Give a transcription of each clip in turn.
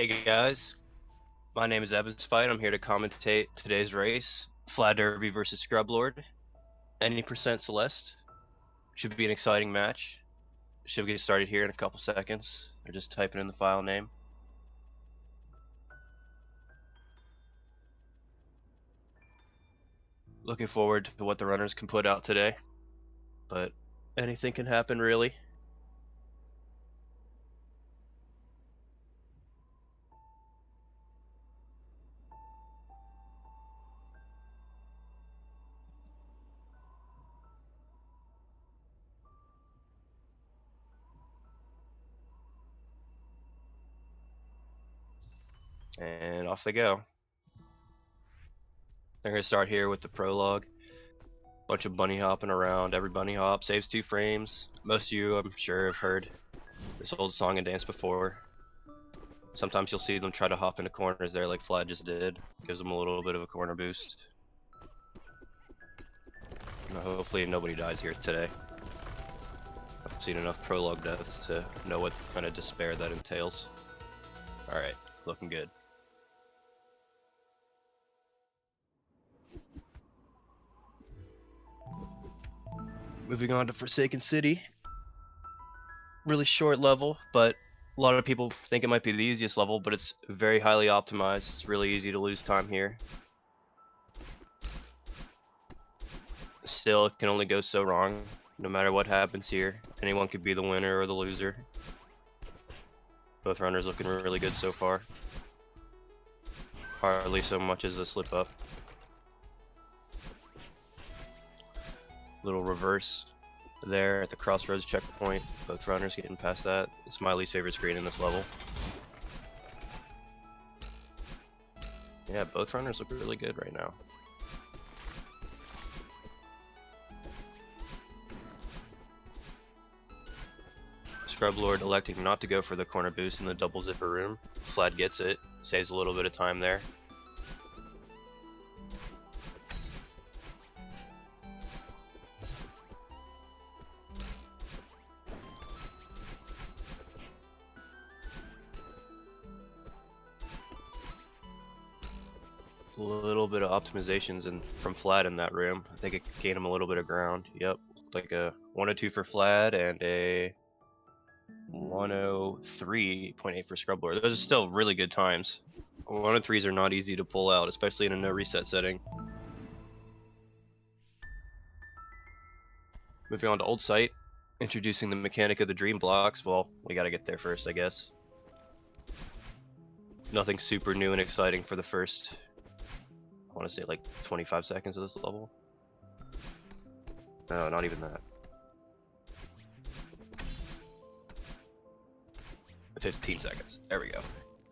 Hey guys, my name is Evans Fight. I'm here to commentate today's race, Fladervy versus Scrublord. Any percent Celeste. Should be an exciting match. Should get started here in a couple seconds. Or just typing in the file name. Looking forward to what the runners can put out today, but anything can happen really. And off they go. They're going to start here with the prologue. Bunch of bunny hopping around. Every bunny hop saves 2 frames. Most of you, I'm sure, have heard this old song and dance before. Sometimes you'll see them try to hop into corners there like Flad just did. Gives them a little bit of a corner boost. Hopefully nobody dies here today. I've seen enough prologue deaths to know what kind of despair that entails. Alright, looking good. Moving on to Forsaken City. Really short level, but a lot of people think it might be the easiest level, but it's very highly optimized. It's really easy to lose time here. Still, it can only go so wrong. No matter what happens here, anyone could be the winner or the loser. Both runners looking really good so far. Hardly so much as a slip up. Little reverse there at the crossroads checkpoint. Both runners getting past that. It's my least favorite screen in this level. Yeah, both runners look really good right now. Scrublord electing not to go for the corner boost in the double zipper room. Flad gets it, saves a little bit of time there. A little bit of optimizations from Flad in that room. I think it gained him a little bit of ground. Yep, like a 102 for Flad and a 103.8 for Scrublord. Those are still really good times. 103s are not easy to pull out, especially in a no reset setting. Moving on to Old Site, introducing the mechanic of the dream blocks. Well, we gotta get there first, I guess. Nothing super new and exciting for the first, I want to say like 25 seconds of this level. No, not even that. 15 seconds. There we go.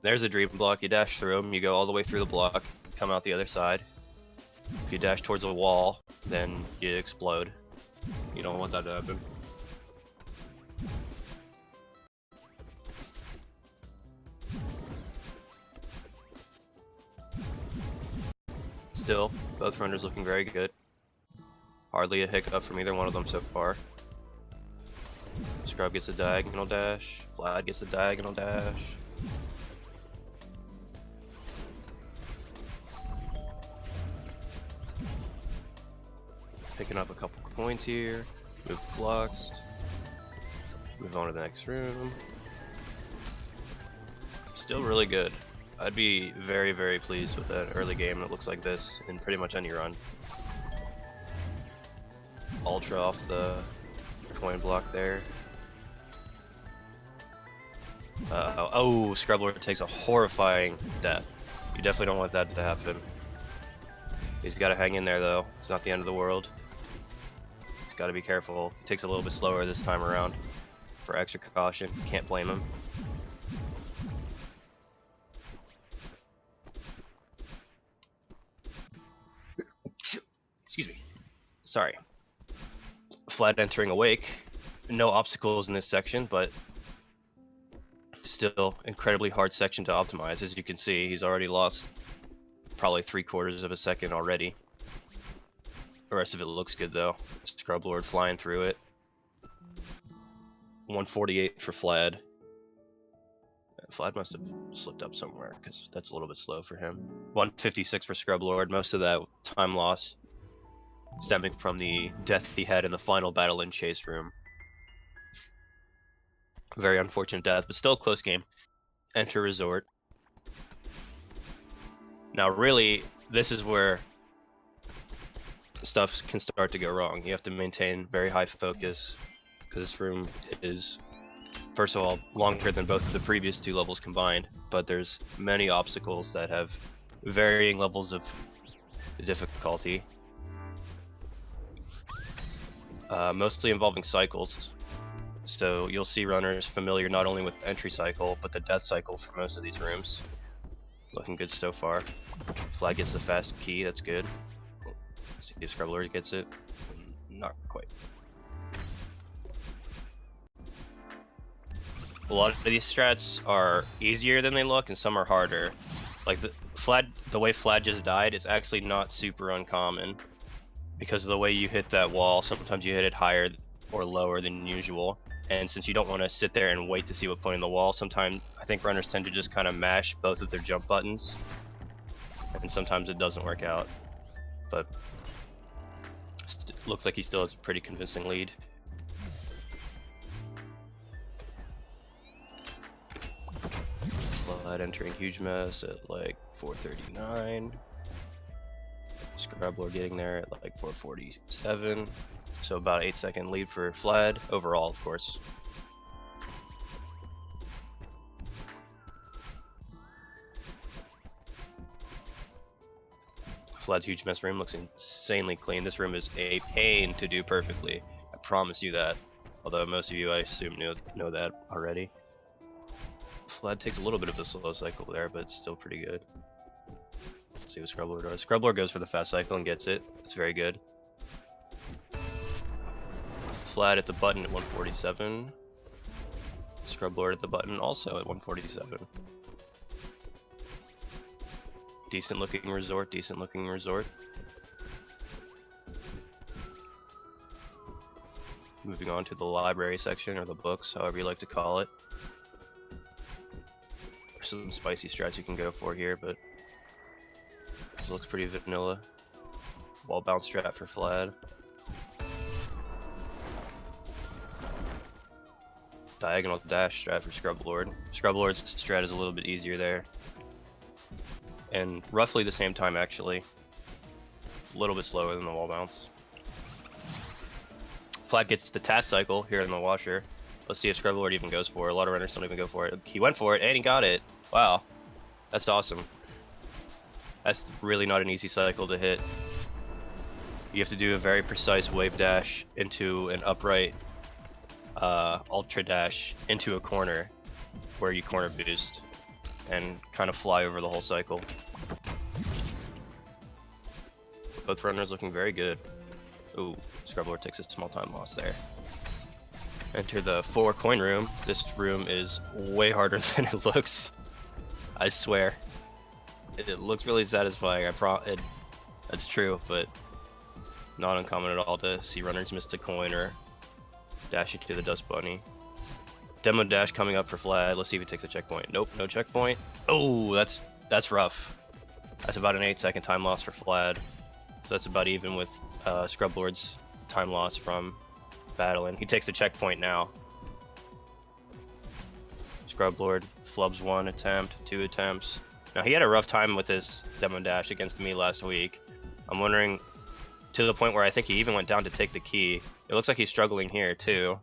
There's a dream block. You dash through them, you go all the way through the block, come out the other side. If you dash towards a wall, then you explode. You don't want that to happen. Still, both runners looking very good. Hardly a hiccup from either one of them so far. Scrub gets a diagonal dash. Flad gets a diagonal dash. Picking up a couple coins here. Move the blocks. Move on to the next room. Still really good. I'd be very, very pleased with an early game that looks like this in pretty much any run. Ultra off the coin block there. Oh, Scrublord takes a horrifying death. You definitely don't want that to happen. He's got to hang in there though. It's not the end of the world. He's got to be careful. He takes a little bit slower this time around for extra caution. Can't blame him. Excuse me. Sorry. Flad entering Awake. No obstacles in this section, but still incredibly hard section to optimize. As you can see, he's already lost probably 3/4 of a second already. The rest of it looks good though. Scrublord flying through it. 148 for Flad. Flad must have slipped up somewhere, because that's a little bit slow for him. 156 for Scrublord, most of that time loss stemming from the death he had in the final battle in Chase Room. Very unfortunate death, but still a close game. Enter Resort. Now really, this is where stuff can start to go wrong. You have to maintain very high focus, because this room is, first of all, longer than both of the previous 2 levels combined, but there's many obstacles that have varying levels of difficulty. Mostly involving cycles. So you'll see runners familiar not only with the entry cycle, but the death cycle for most of these rooms. Looking good so far. Flag gets the fast key, that's good. See if Scrublord gets it. Not quite. A lot of these strats are easier than they look, and some are harder. Like the way Flad just died is actually not super uncommon, because of the way you hit that wall. Sometimes you hit it higher or lower than usual, and since you don't want to sit there and wait to see what point in the wall, sometimes I think runners tend to just kind of mash both of their jump buttons, and sometimes it doesn't work out. But looks like he still has a pretty convincing lead. Flood entering huge mess at like 439. Scrublord getting there at like 447. So about 8-second lead for Flad overall, of course. Flad's huge mess room looks insanely clean. This room is a pain to do perfectly. I promise you that. Although most of you, I assume, know that already. Flad takes a little bit of a slow cycle there, but still pretty good. Let's see what Scrublord does. Scrublord goes for the fast cycle and gets it. It's very good. Flad at the button at 147. Scrublord at the button also at 147. Decent looking resort, decent looking resort. Moving on to the library section, or the books, however you like to call it. There's some spicy strats you can go for here, but this looks pretty vanilla. Wall bounce strat for Flad. Diagonal dash strat for Scrublord. Scrublord's strat is a little bit easier there. And roughly the same time, actually. A little bit slower than the wall bounce. Flad gets the task cycle here in the washer. Let's see if Scrublord even goes for it. A lot of runners don't even go for it. He went for it and he got it. Wow. That's awesome. That's really not an easy cycle to hit. You have to do a very precise wave dash into an upright ultra dash into a corner where you corner boost and kind of fly over the whole cycle. Both runners looking very good. Ooh, Scrublord takes a small time loss there. Enter the 4 coin room. This room is way harder than it looks. I swear. It looks really satisfying. That's true, but not uncommon at all to see runners miss a coin or dash into the dust bunny. Demo dash coming up for Flad. Let's see if he takes a checkpoint. Nope, no checkpoint. Oh, that's rough. That's about an 8-second time loss for Flad. So that's about even with Scrublord's time loss from battling. He takes a checkpoint now. Scrublord flubs 1 attempt, 2 attempts. Now he had a rough time with his demo dash against me last week. I'm wondering, to the point where I think he even went down to take the key. It looks like he's struggling here too.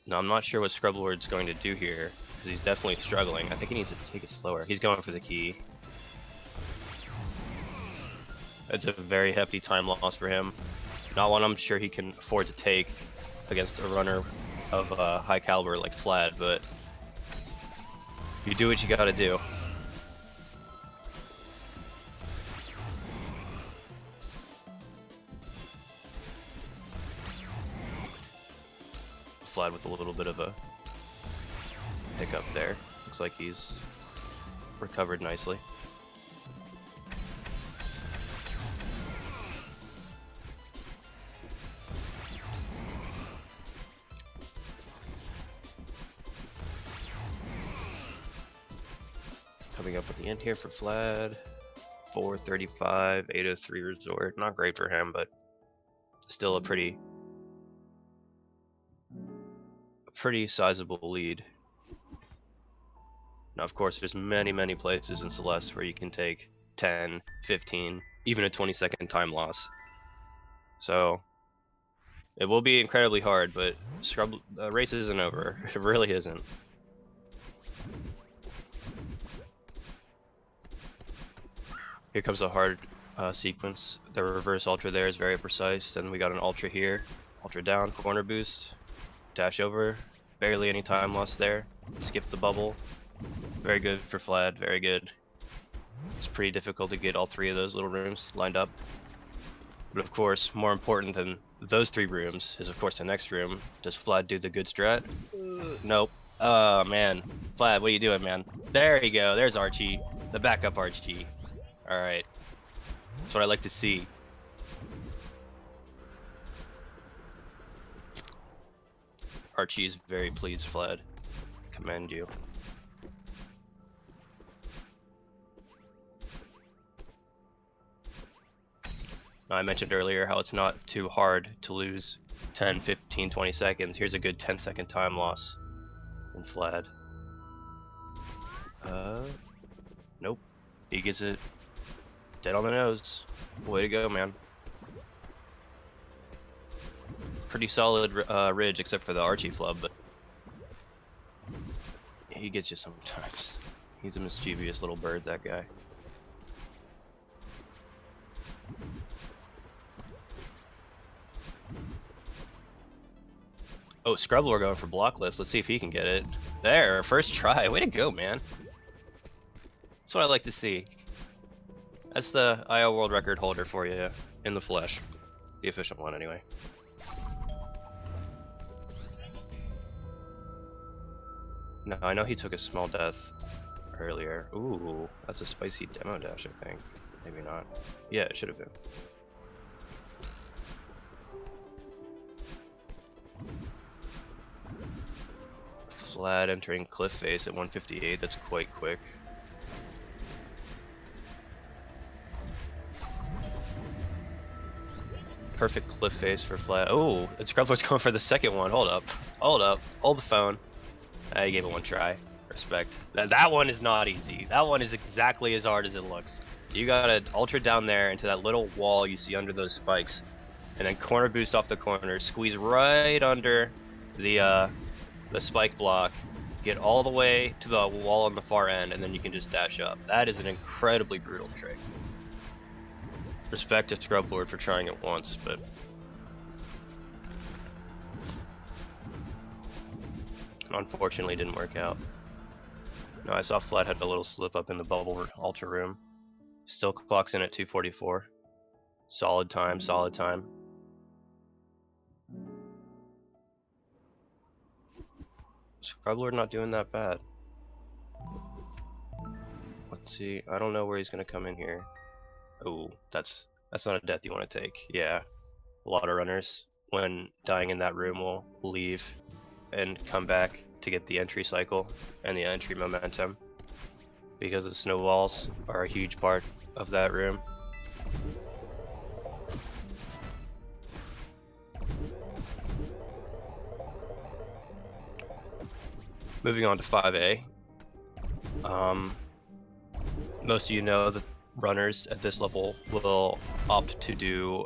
Now I'm not sure what Scrublord's going to do here, because he's definitely struggling. I think he needs to take it slower. He's going for the key. It's a very hefty time loss for him. Not one I'm sure he can afford to take against a runner of high caliber like Flad, but you do what you gotta do. Flad with a little bit of a hiccup there. Looks like he's recovered nicely. Coming up at the end here for Flad. 435, 803 resort. Not great for him, but still a pretty sizable lead. Now, of course, there's many places in Celeste where you can take 10, 15, even a 20-second time loss. So it will be incredibly hard, but the race isn't over. It really isn't. Here comes a hard sequence. The reverse ultra there is very precise. Then we got an ultra here, ultra down, corner boost, dash over. Barely any time loss there. Skip the bubble. Very good for Flad, very good. It's pretty difficult to get all three of those little rooms lined up. But of course, more important than those three rooms is of course the next room. Does Flad do the good strat? Nope. Oh man. Flad, what are you doing, man? There you go, there's Archie. The backup Archie. Alright. That's what I like to see. Archie is very pleased, Flad. Commend you. Now, I mentioned earlier how it's not too hard to lose 10, 15, 20 seconds. Here's a good 10-second time loss in Flad. Nope. He gets it dead on the nose. Way to go, man. Pretty solid ridge, except for the Archie flub, but he gets you sometimes. He's a mischievous little bird, that guy. Oh, Scrublord going for block list. Let's see if he can get it. There, first try. Way to go, man. That's what I like to see. That's the IO world record holder for you in the flesh. The official one, anyway. No, I know he took a small death earlier. Ooh, that's a spicy demo dash, I think. Maybe not. Yeah, it should have been. Flad entering cliff face at 158, that's quite quick. Perfect cliff face for Flad. Oh, and Scrublord's going for the second one. Hold up. Hold up. Hold the phone. I gave it one try. Respect. That one is not easy. That one is exactly as hard as it looks. You gotta ultra down there into that little wall you see under those spikes, and then corner boost off the corner, squeeze right under the spike block, get all the way to the wall on the far end, and then you can just dash up. That is an incredibly brutal trick. Respect to Scrublord for trying it once, but unfortunately didn't work out. No, I saw Flad had a little slip up in the bubble ultra room. Still clocks in at 244. Solid time, solid time. Scrublord not doing that bad. Let's see, I don't know where he's gonna come in here. Oh, that's not a death you want to take. Yeah, a lot of runners when dying in that room will leave and come back to get the entry cycle and the entry momentum, because the snowballs are a huge part of that room. Moving on to 5A. Most of you know that runners at this level will opt to do,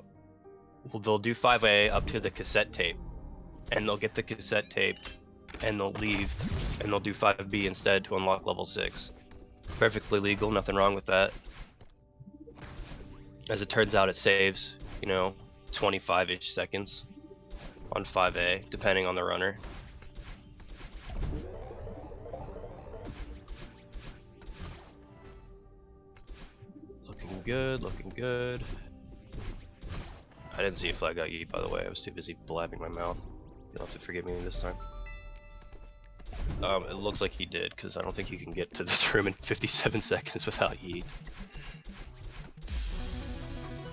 they'll do 5A up to the cassette tape, and they'll get the cassette tape and they'll leave and they'll do 5B instead to unlock level 6. Perfectly legal, nothing wrong with that. As it turns out, it saves, you know, 25-ish seconds on 5A, depending on the runner. Looking good, looking good. I didn't see if Flag got yeet, by the way. I was too busy blabbing my mouth. You'll have to forgive me this time. It looks like he did, because I don't think you can get to this room in 57 seconds without yeet.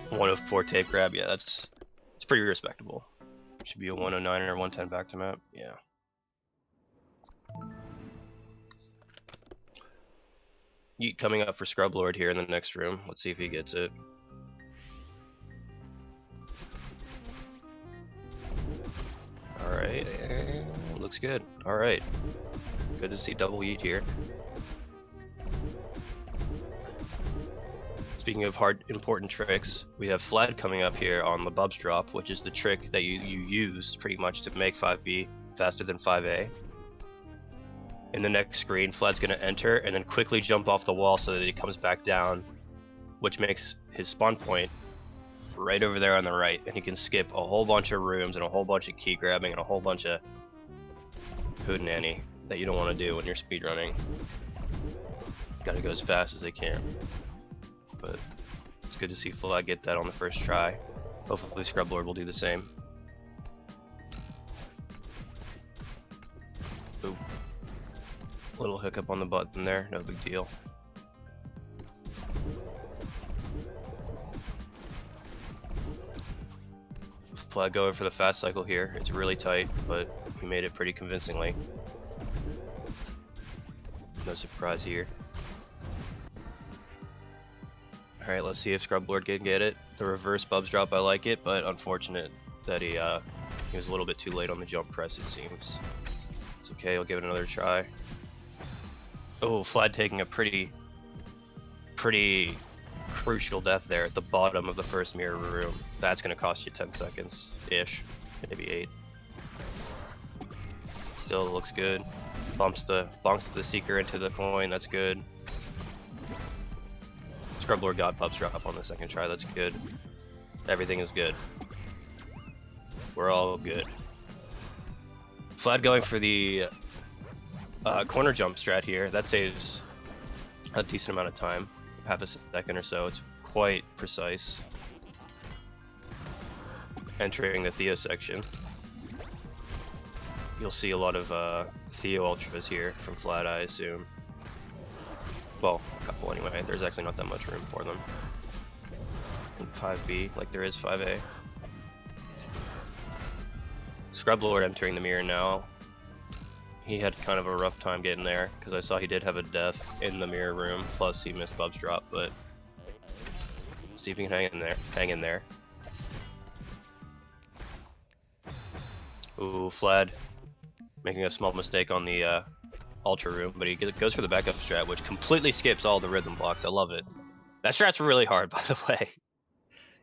104 tape grab, yeah, it's pretty respectable. Should be a 109 or 110 back to map, yeah. Yeet coming up for Scrublord here in the next room. Let's see if he gets it. Alright, looks good. Alright. Good to see double yeet here. Speaking of hard, important tricks, we have Flad coming up here on the Bubs drop, which is the trick that you use pretty much to make 5B faster than 5A. In the next screen, Flad's going to enter and then quickly jump off the wall so that he comes back down, which makes his spawn point right over there on the right, and he can skip a whole bunch of rooms and a whole bunch of key grabbing and a whole bunch of hootenanny that you don't want to do when you're speedrunning. Gotta go as fast as they can. But it's good to see Flad get that on the first try. Hopefully Scrublord will do the same. Ooh. Little hiccup on the button there, no big deal. Flad going for the fast cycle here. It's really tight, but he made it pretty convincingly. No surprise here. Alright, let's see if Scrublord can get it. The reverse Bubs drop, I like it, but unfortunate that he was a little bit too late on the jump press, it seems. It's okay, I'll give it another try. Oh, Flad taking a pretty crucial death there at the bottom of the first mirror room. That's gonna cost you 10 seconds-ish, maybe 8. Still looks good. Bonks the Seeker into the coin, that's good. Scrublord got Bubs drop on the second try, that's good. Everything is good. We're all good. Flad going for the corner jump strat here. That saves a decent amount of time, half a second or so. It's quite precise. Entering the Theo section. You'll see a lot of Theo Ultras here from Flad, I assume. Well, a couple anyway. There's actually not that much room for them. In 5B, like there is 5A. Scrublord entering the mirror now. He had kind of a rough time getting there, because I saw he did have a death in the mirror room, plus he missed Bubs drop, but see if he can hang in there. Ooh, Flad making a small mistake on the Ultra room, but he goes for the backup strat, which completely skips all the rhythm blocks. I love it. That strat's really hard, by the way.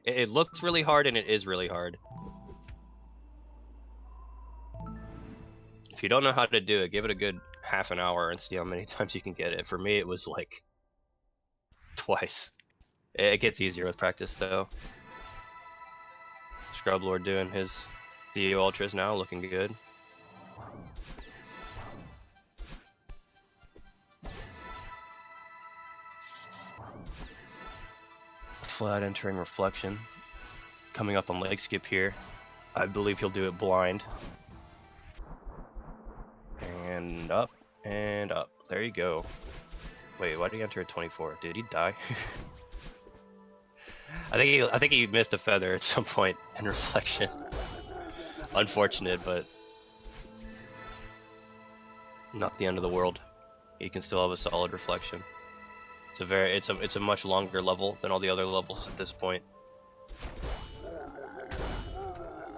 It looks really hard, and it is really hard. If you don't know how to do it, give it a good half an hour and see how many times you can get it. For me, it was like twice. It gets easier with practice, though. Scrublord doing his Theo Ultras now, looking good. Flad entering Reflection. Coming up on leg skip here. I believe he'll do it blind. And up, and up. There you go. Wait, why did he enter at 24? Did he die? I think he missed a feather at some point in Reflection. Unfortunate, but not the end of the world. He can still have a solid Reflection. It's a much longer level than all the other levels at this point.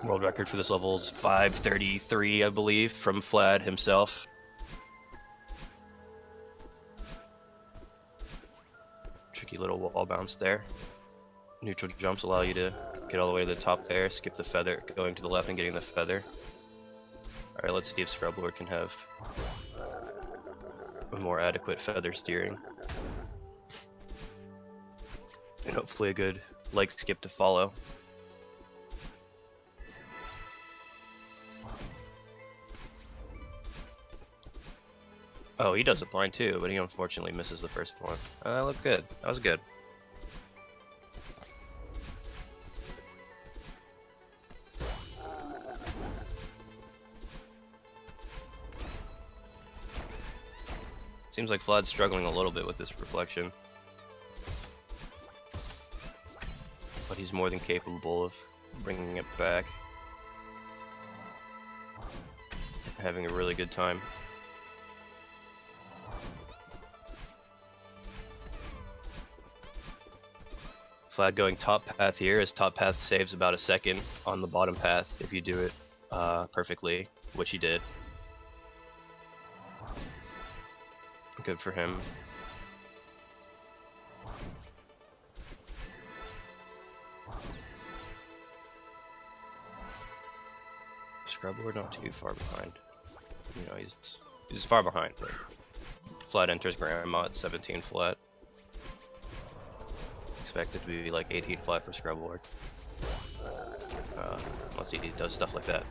World record for this level is 5:33, I believe, from Flad himself. Tricky little wall bounce there. Neutral jumps allow you to get all the way to the top there, skip the feather, going to the left and getting the feather. Alright, let's see if Scrublord can have a more adequate feather steering. And hopefully a good leg skip to follow. Oh, he does it blind too, but he unfortunately misses the first one. That looked good. That was good. Seems like Flad's struggling a little bit with this Reflection. But he's more than capable of bringing it back. Having a really good time. Flad going top path here, as top path saves about a second on the bottom path if you do it perfectly, which he did. Good for him. Scrublord not too far behind. You know, he's far behind, but Flat enters Grandma at 17 flat. Expected to be like 18 flat for Scrublord. Unless he does stuff like that.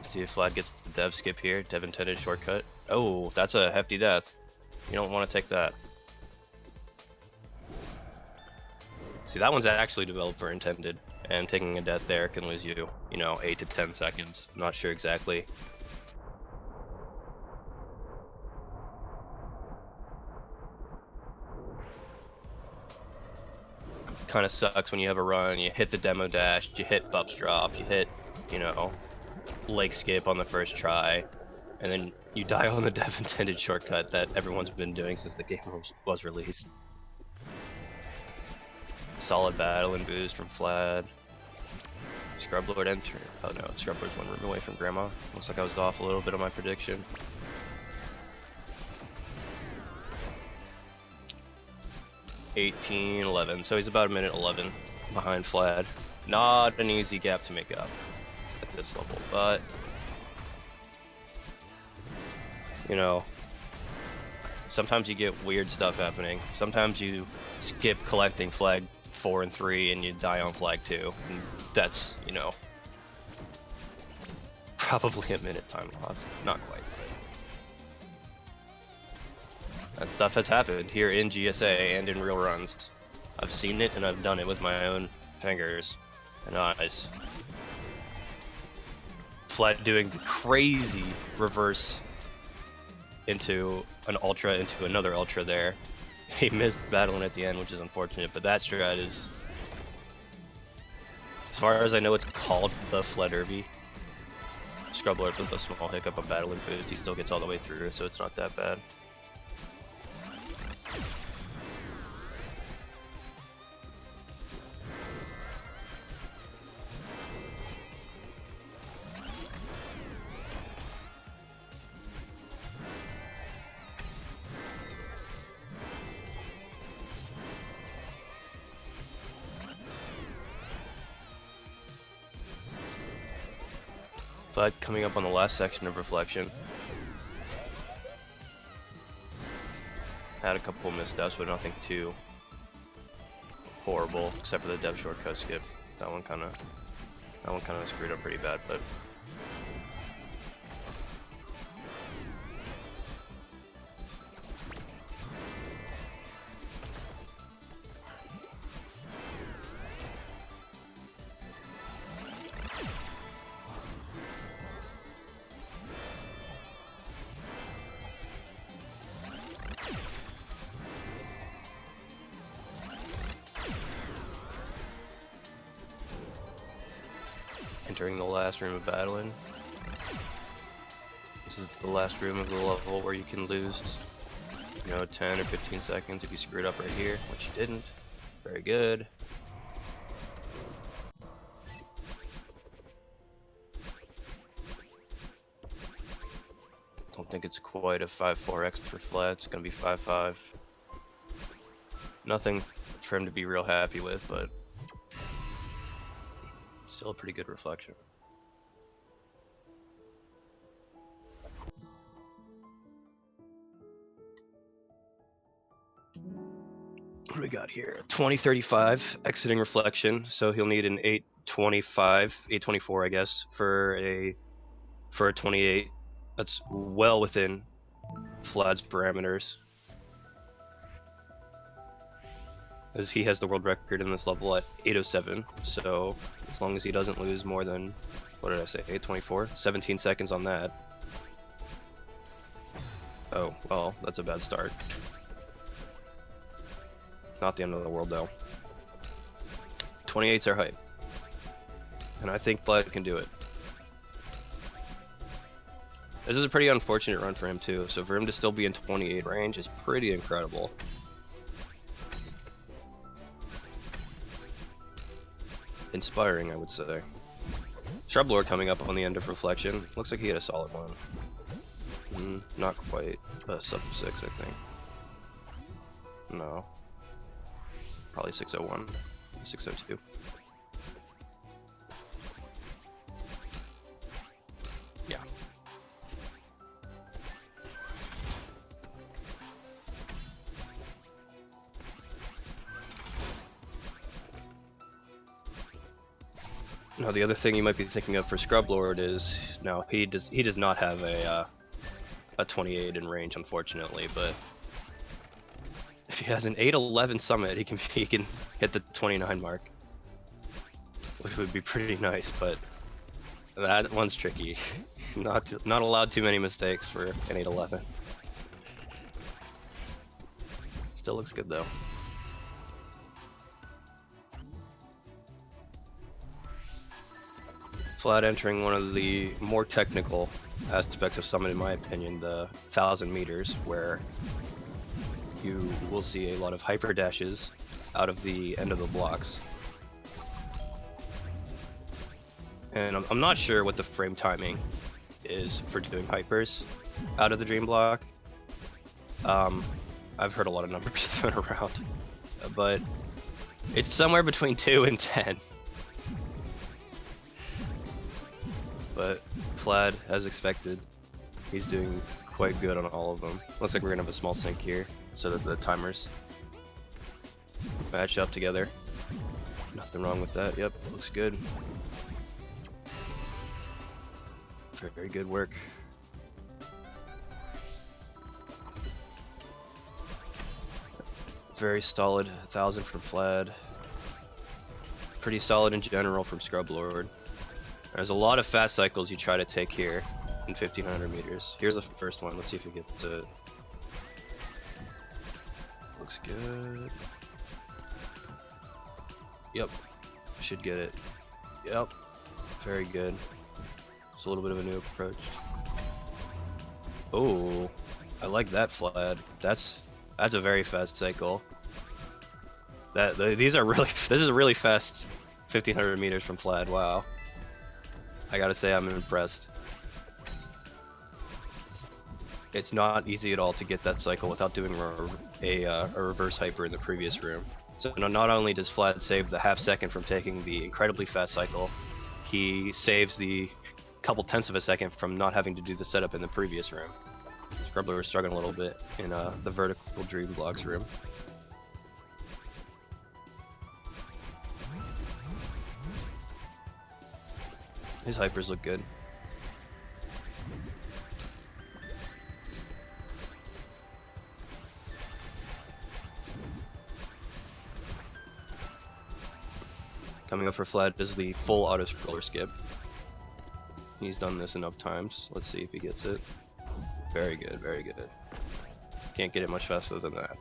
See if Flat gets the dev skip here. Dev intended shortcut. Oh, that's a hefty death. You don't want to take that. See, that one's actually developer intended, and taking a death there can lose you, you know, 8 to 10 seconds. I'm not sure exactly. Kind of sucks when you have a run, you hit the demo dash, you hit Bub's drop, you hit, you know, Lake skip on the first try, and then you die on the dev intended shortcut that everyone's been doing since the game was released. Solid battle and boost from Flad. Scrublord enter. Oh no, Scrublord's one room away from Grandma. Looks like I was off a little bit on my prediction. $18.11, so he's about a minute 11 behind Flad. Not an easy gap to make up at this level, but you know, sometimes you get weird stuff happening. Sometimes you skip collecting flag 4 and 3 and you die on flag 2, and that's, you know, probably a minute time loss. Not quite, but that stuff has happened here in GSA and in real runs. I've seen it and I've done it with my own fingers and eyes. Flat doing the crazy reverse into an ultra into another ultra there. He missed battling at the end, which is unfortunate, but that strat is, as far as I know, it's called the Fladervy. Scrublord with a small hiccup on battle and boost, he still gets all the way through, so it's not that bad. Flag coming up on the last section of Reflection. Had a couple missteps, but nothing too horrible, except for the dev shortcut skip. That one kind of screwed up pretty bad, but entering the last room of battling. This is the last room of the level where you can lose, you know, 10 or 15 seconds if you screwed up right here, which you didn't. Very good. Don't think it's quite a 5-4x for Flat. It's gonna be 5-5. Nothing for him to be real happy with, but still a pretty good reflection. What do we got here? 2035 exiting reflection, so he'll need an 824 I guess for a 28. That's well within Flad's parameters, as he has the world record in this level at 807, so as long as he doesn't lose more than, what did I say, 824? 17 seconds on that. Oh, well, that's a bad start. It's not the end of the world though. 28s are hype, and I think Flat can do it. This is a pretty unfortunate run for him too, so for him to still be in 28 range is pretty incredible. Inspiring, I would say. Scrublord coming up on the end of Reflection. Looks like he had a solid one. Not quite. Sub 6, I think. No. Probably 601. 602. Yeah. Now the other thing you might be thinking of for Scrublord is, now he does not have a 28 in range, unfortunately, but if he has an 811 summit, he can hit the 29 mark, which would be pretty nice. But that one's tricky. Not allowed too many mistakes for an 811. Still looks good though. Flat entering one of the more technical aspects of Summit, in my opinion, the 1,000 meters, where you will see a lot of hyper dashes out of the end of the blocks. And I'm not sure what the frame timing is for doing hypers out of the dream block. I've heard a lot of numbers thrown around, but it's somewhere between 2 and 10. But Flad, as expected, he's doing quite good on all of them. Looks like we're gonna have a small sync here, so that the timers match up together. Nothing wrong with that. Yep, looks good. Very good work. Very solid 1,000 from Flad. Pretty solid in general from Scrublord. There's a lot of fast cycles you try to take here in 1,500 meters. Here's the first one. Let's see if we get to it. Looks good. Yep. Should get it. Yep. Very good. It's a little bit of a new approach. Oh, I like that Flad. That's a very fast cycle. These are really. This is a really fast 1,500 meters from Flad. Wow. I gotta say, I'm impressed. It's not easy at all to get that cycle without doing a reverse hyper in the previous room. So not only does Flad save the half second from taking the incredibly fast cycle, he saves the couple tenths of a second from not having to do the setup in the previous room. Scrublord was struggling a little bit in the vertical dream blocks room. His hypers look good. Coming up for Flad is the full auto scroller skip. He's done this enough times. Let's see if he gets it. Very good, very good. Can't get it much faster than that.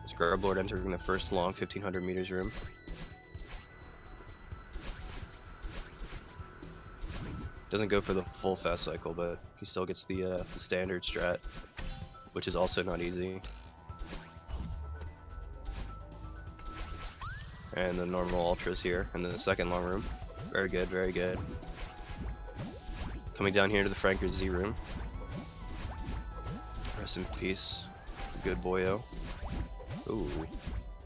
Scrublord entering the first long 1,500 meters room. Doesn't go for the full fast cycle, but he still gets the standard strat, which is also not easy. And the normal ultras here, and then the second long room. Very good, very good. Coming down here to the Franker Z room. Rest in peace, good boyo. Ooh,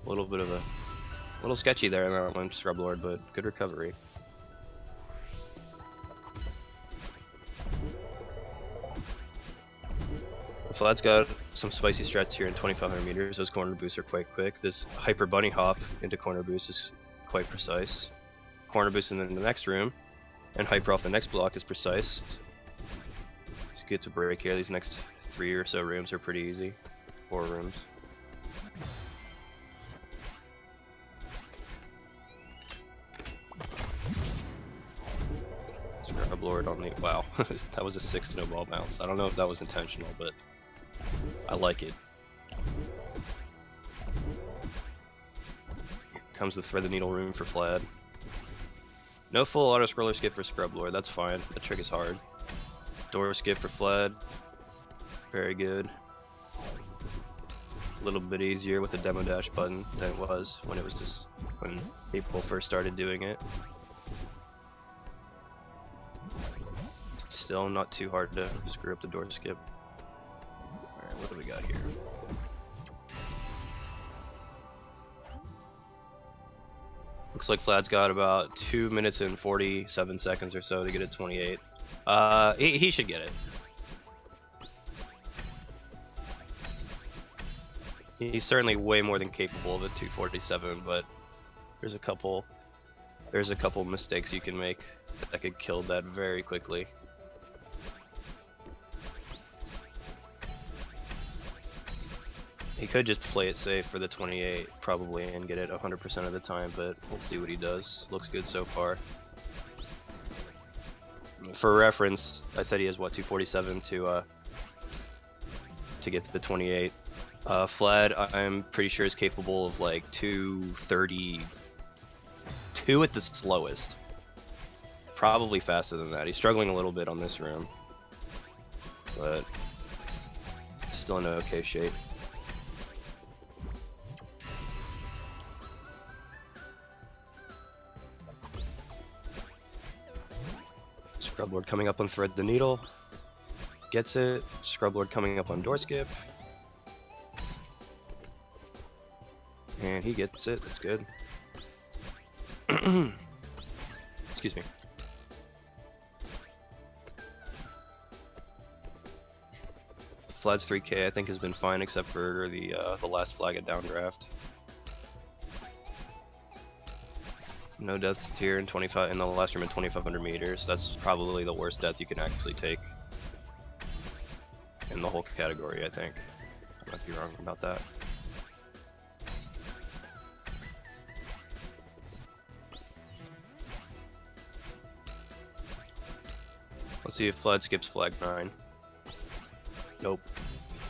a little sketchy there in that one, Scrublord, but good recovery. Flad's got some spicy strats here in 2,500 meters. Those corner boosts are quite quick. This hyper bunny hop into corner boost is quite precise. Corner boost in the next room, and hyper off the next block is precise. Just get to break here. These next 3 or so rooms are pretty easy. 4 rooms. Scrublord on the wow. That was a 6 snowball bounce. I don't know if that was intentional, but I like it. comes with thread the needle room for Flad. No full auto scroller skip for Scrublord, that's fine. That trick is hard. Door skip for Flad. Very good. A little bit easier with the demo dash button than it was when when people first started doing it. Still not too hard to screw up the door skip. Alright, what do we got here? Looks like Flad's got about 2 minutes and 47 seconds or so to get it 28. He should get it. He's certainly way more than capable of a 247, but there's a couple mistakes you can make that could kill that very quickly. He could just play it safe for the 28 probably and get it 100% of the time, but we'll see what he does. Looks good so far. For reference, I said he has what, 247 to get to the 28. Flad, I'm pretty sure is capable of like 232 at the slowest. Probably faster than that. He's struggling a little bit on this room, but still in okay shape. Scrublord coming up on thread the needle. Gets it. Scrublord coming up on door skip. And he gets it, that's good. Excuse me. Flad's 3K I think has been fine except for the last flag at downdraft. No deaths here in the last room in 2,500 meters. That's probably the worst death you can actually take in the whole category, I think. I might be wrong about that. Let's see if Flad skips flag 9. Nope.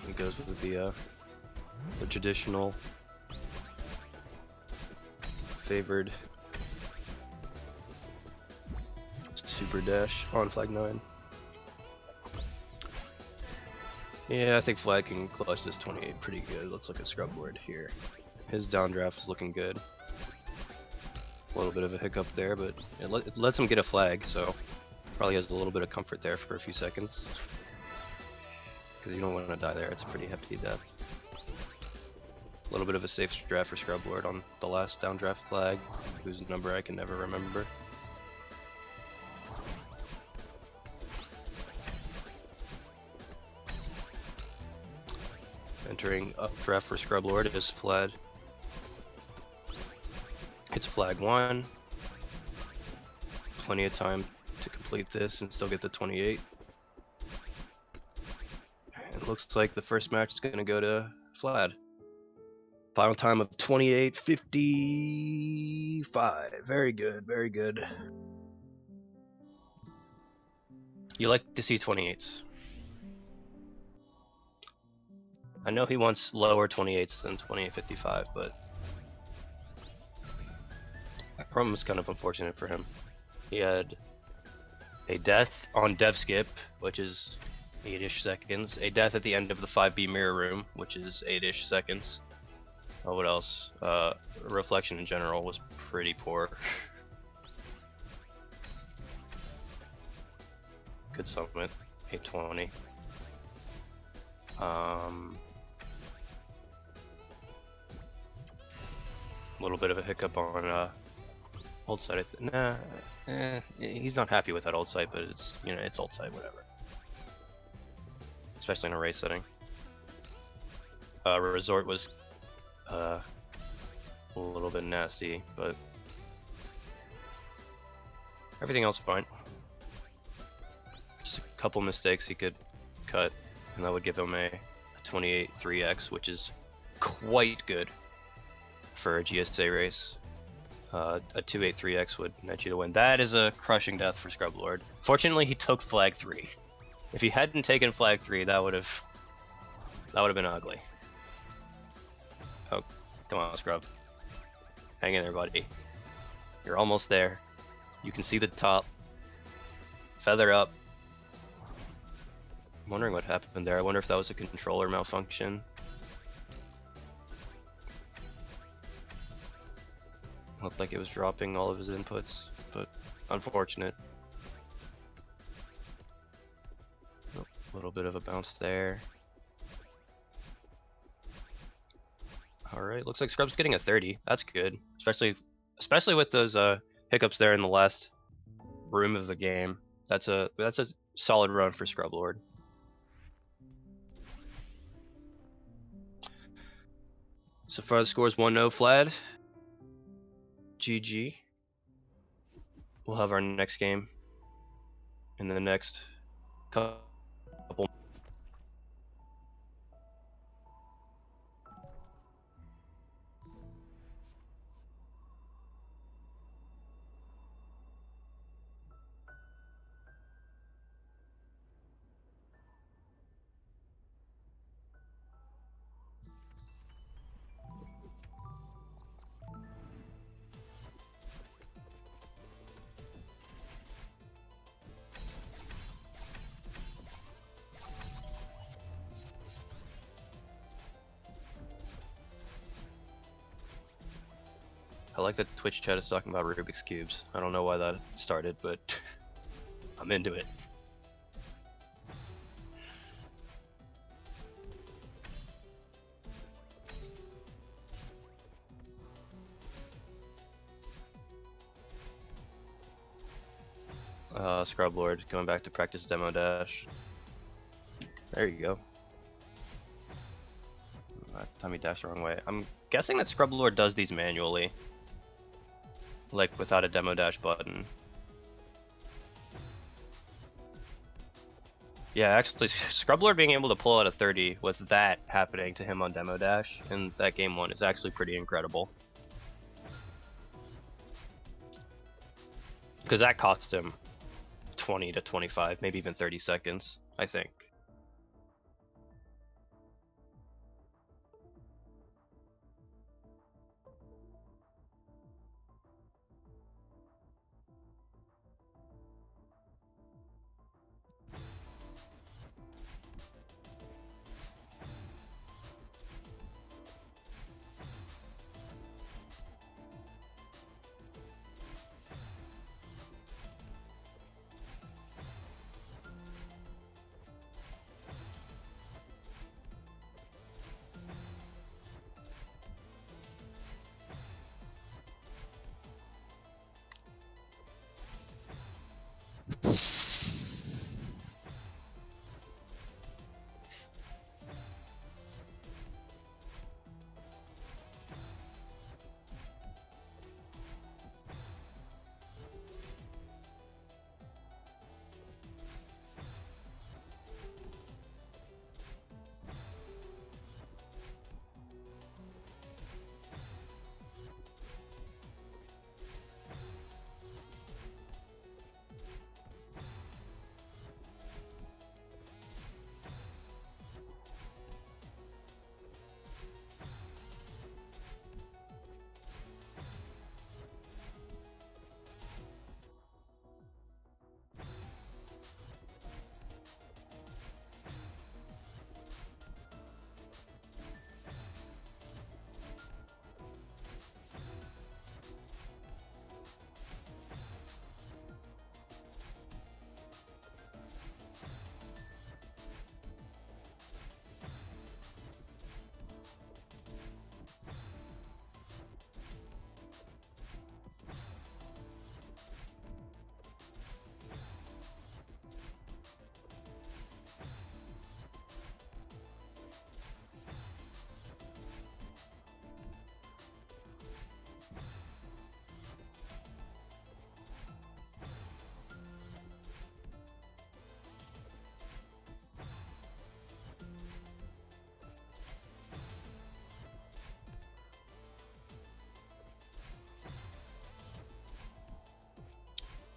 He goes with the traditional favored super dash on flag 9. Yeah, I think Flag can clutch this 28 pretty good. Let's look at Scrublord here. His downdraft is looking good. A little bit of a hiccup there, but it lets him get a flag, so probably has a little bit of comfort there for a few seconds. Because you don't want to die there, it's a pretty hefty death. A little bit of a safe draft for Scrublord on the last downdraft flag, whose number I can never remember. Entering updraft for Scrublord is Flad. It's flag 1. Plenty of time to complete this and still get the 28. It looks like the first match is going to go to Flad. Final time of 28:55. Very good, very good. You like to see 28s. I know he wants lower 28s than 28:55, but that problem is kind of unfortunate for him. He had a death on dev skip, which is 8-ish seconds. A death at the end of the 5B mirror room, which is 8-ish seconds. Oh, what else? Reflection in general was pretty poor. Good summit, 820. A little bit of a hiccup on old site. He's not happy with that old site, but it's, you know, it's old site, whatever. Especially in a race setting. Resort was a little bit nasty, but everything else fine. Just a couple mistakes he could cut, and that would give him a 28 3x, which is quite good for a GSA race. A 2.8 3x would net you the win. That is a crushing death for Scrublord. Fortunately, he took flag 3. If he hadn't taken flag 3, that would have been ugly. Oh, come on, Scrub. Hang in there, buddy. You're almost there. You can see the top. Feather up. I'm wondering what happened there. I wonder if that was a controller malfunction. Looked like it was dropping all of his inputs, but unfortunate. A little bit of a bounce there. Alright, looks like Scrub's getting a 30. That's good. Especially with those hiccups there in the last room of the game. That's a solid run for Scrublord. So far the score's 1-0 Flad. GG. We'll have our next game in the next couple. I like that Twitch chat is talking about Rubik's Cubes. I don't know why that started, but I'm into it. Scrublord going back to practice demo dash. There you go. That time he dashed the wrong way. I'm guessing that Scrublord does these manually. Like without a demo dash button. Yeah, actually, Scrublord being able to pull out a 30 with that happening to him on demo dash in that game 1 is actually pretty incredible. Because that cost him 20 to 25, maybe even 30 seconds, I think.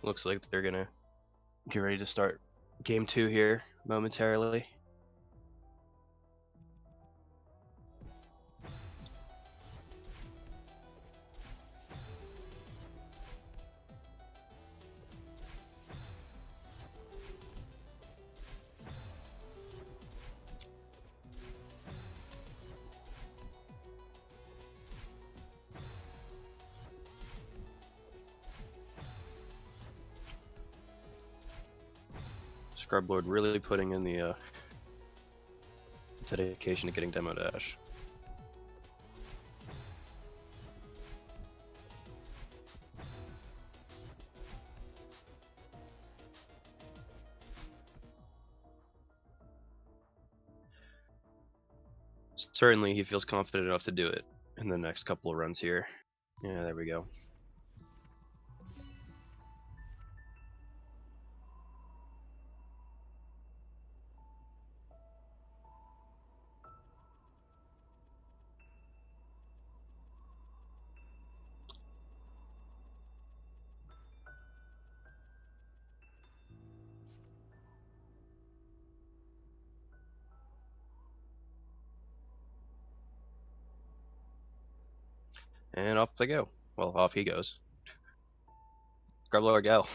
Looks like they're gonna get ready to start game 2 here momentarily. Scrublord really putting in the dedication to getting demo dash. Certainly he feels confident enough to do it in the next couple of runs here. Yeah, there we go. And off they go. Well, off he goes. Scrublord, go.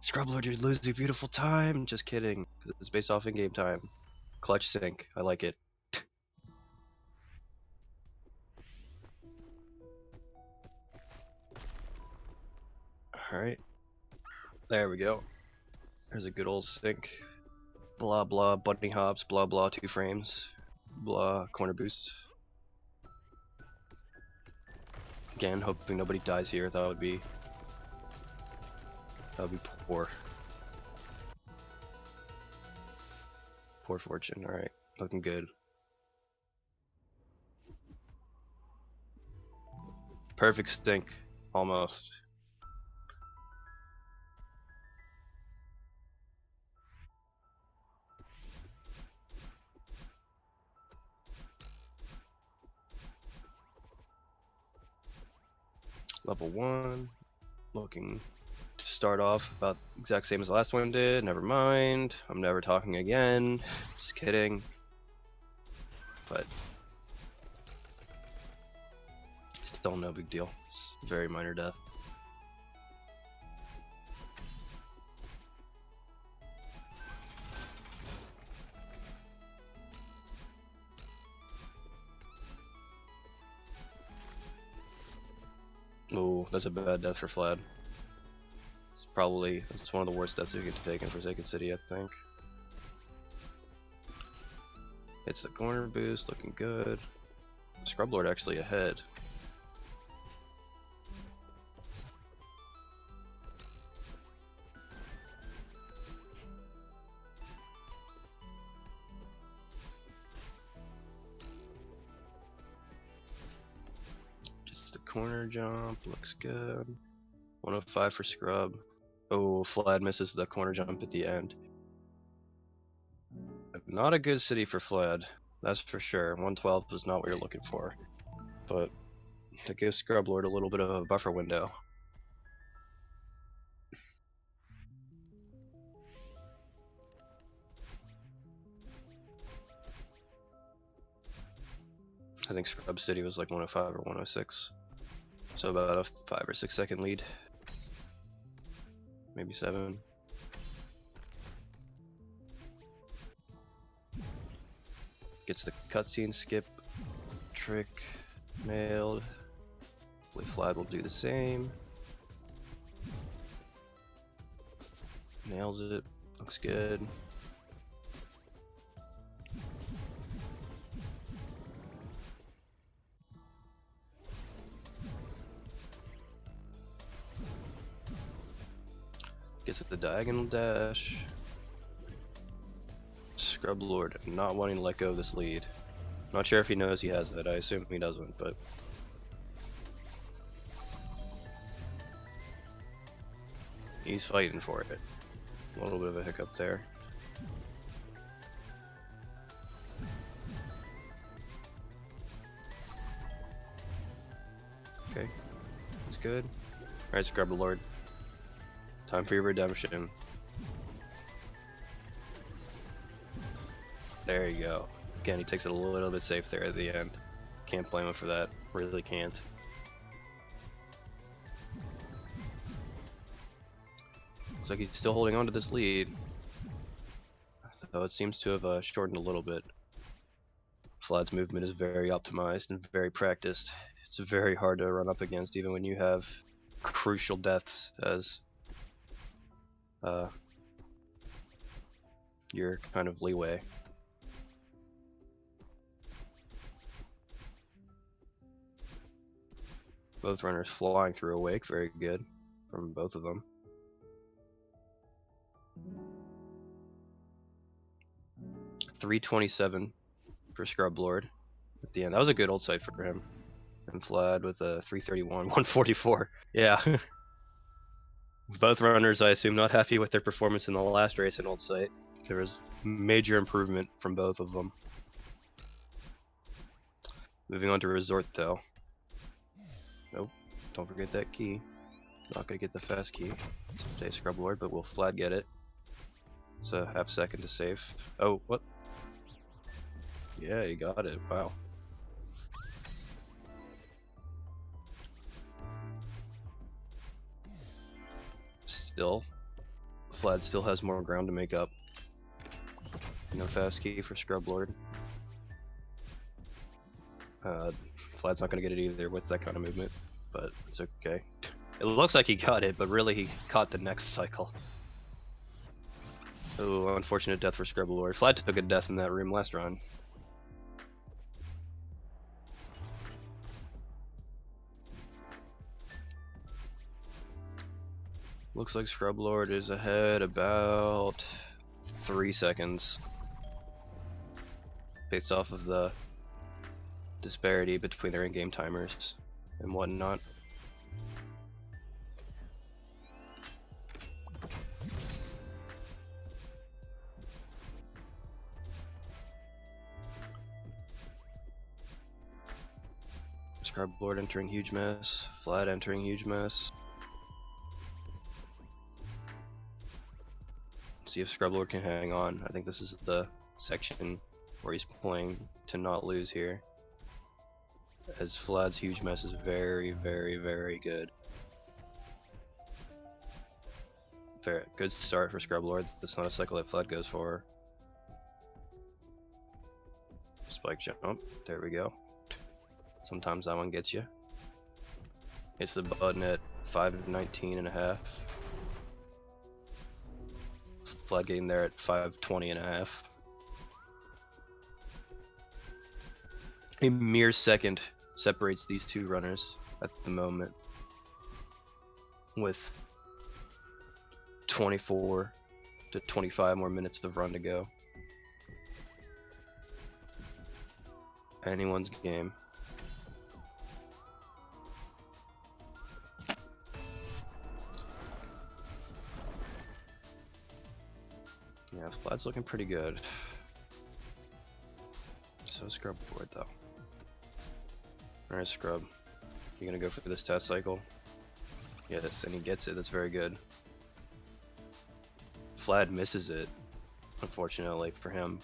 Scrublord, you're losing beautiful time. Just kidding. It's based off in-game time. Clutch sync. I like it. Alright. There we go. There's a good old sync. Blah blah, bunny hops, blah blah, 2 frames. Blah, corner boost. Again, hoping nobody dies here. That would be poor. Poor fortune. Alright, looking good. Perfect stink. Almost. Level 1. Looking to start off about the exact same as the last one did. Never mind. I'm never talking again. Just kidding. But still no big deal. It's a very minor death. Oh, that's a bad death for Flad. That's one of the worst deaths you could take in Forsaken City, I think. It's the corner boost, looking good. Scrublord actually ahead. Corner jump, looks good. 105 for Scrub. Oh, Flad misses the corner jump at the end. Not a good city for Flad, that's for sure. 112 is not what you're looking for. But to give Scrublord a little bit of a buffer window. I think Scrub City was like 105 or 106. So about a 5 or 6 second lead. Maybe 7. Gets the cutscene skip trick nailed. Hopefully Flad will do the same. Nails it. Looks good. Gets the diagonal dash. Scrublord not wanting to let go of this lead. Not sure if he knows he has it. I assume he doesn't, but he's fighting for it. A little bit of a hiccup there. Okay, that's good. Alright, Scrublord. Time for your redemption. There you go. Again, he takes it a little bit safe there at the end. Can't blame him for that. Really can't. Looks like he's still holding on to this lead. Though it seems to have shortened a little bit. Flad's movement is very optimized and very practiced. It's very hard to run up against even when you have crucial deaths as your kind of leeway. Both runners flying through a wake, very good from both of them. .327 for Scrublord at the end. That was a good old sight for him. And Flad with a 331, 144. Yeah. Both runners, I assume, not happy with their performance in the last race in Old Sight. There was major improvement from both of them. Moving on to Resort, though. Nope, don't forget that key. Not gonna get the fast key. Stay Scrublord, but will Flad get it? It's a half second to save. Oh, what? Yeah, he got it. Wow. Still, Flad still has more ground to make up. No fast key for Scrublord. Flad's not gonna get it either with that kind of movement, but it's okay. It looks like he got it, but really he caught the next cycle. Oh, unfortunate death for Scrublord. Flad took a death in that room last run. Looks like Scrublord is ahead about 3 seconds. Based off of the disparity between their in-game timers and whatnot. Scrublord entering huge mess, Flad entering huge mess. See if Scrublord can hang on. I think this is the section where he's playing to not lose here. As Flad's huge mess is very, very, very good. Very good start for Scrublord. That's not a cycle that Flad goes for. Spike jump. There we go. Sometimes that one gets you. Hits the button at 5:19 and a half. Flad getting there at 5:20 and a half. A mere second separates these two runners at the moment, with 24 to 25 more minutes of run to go. Anyone's game. Yeah, Flad's looking pretty good. So Scrublord though. Alright, Scrub. You gonna go for this test cycle? Yes, and he gets it. That's very good. Flad misses it, unfortunately for him.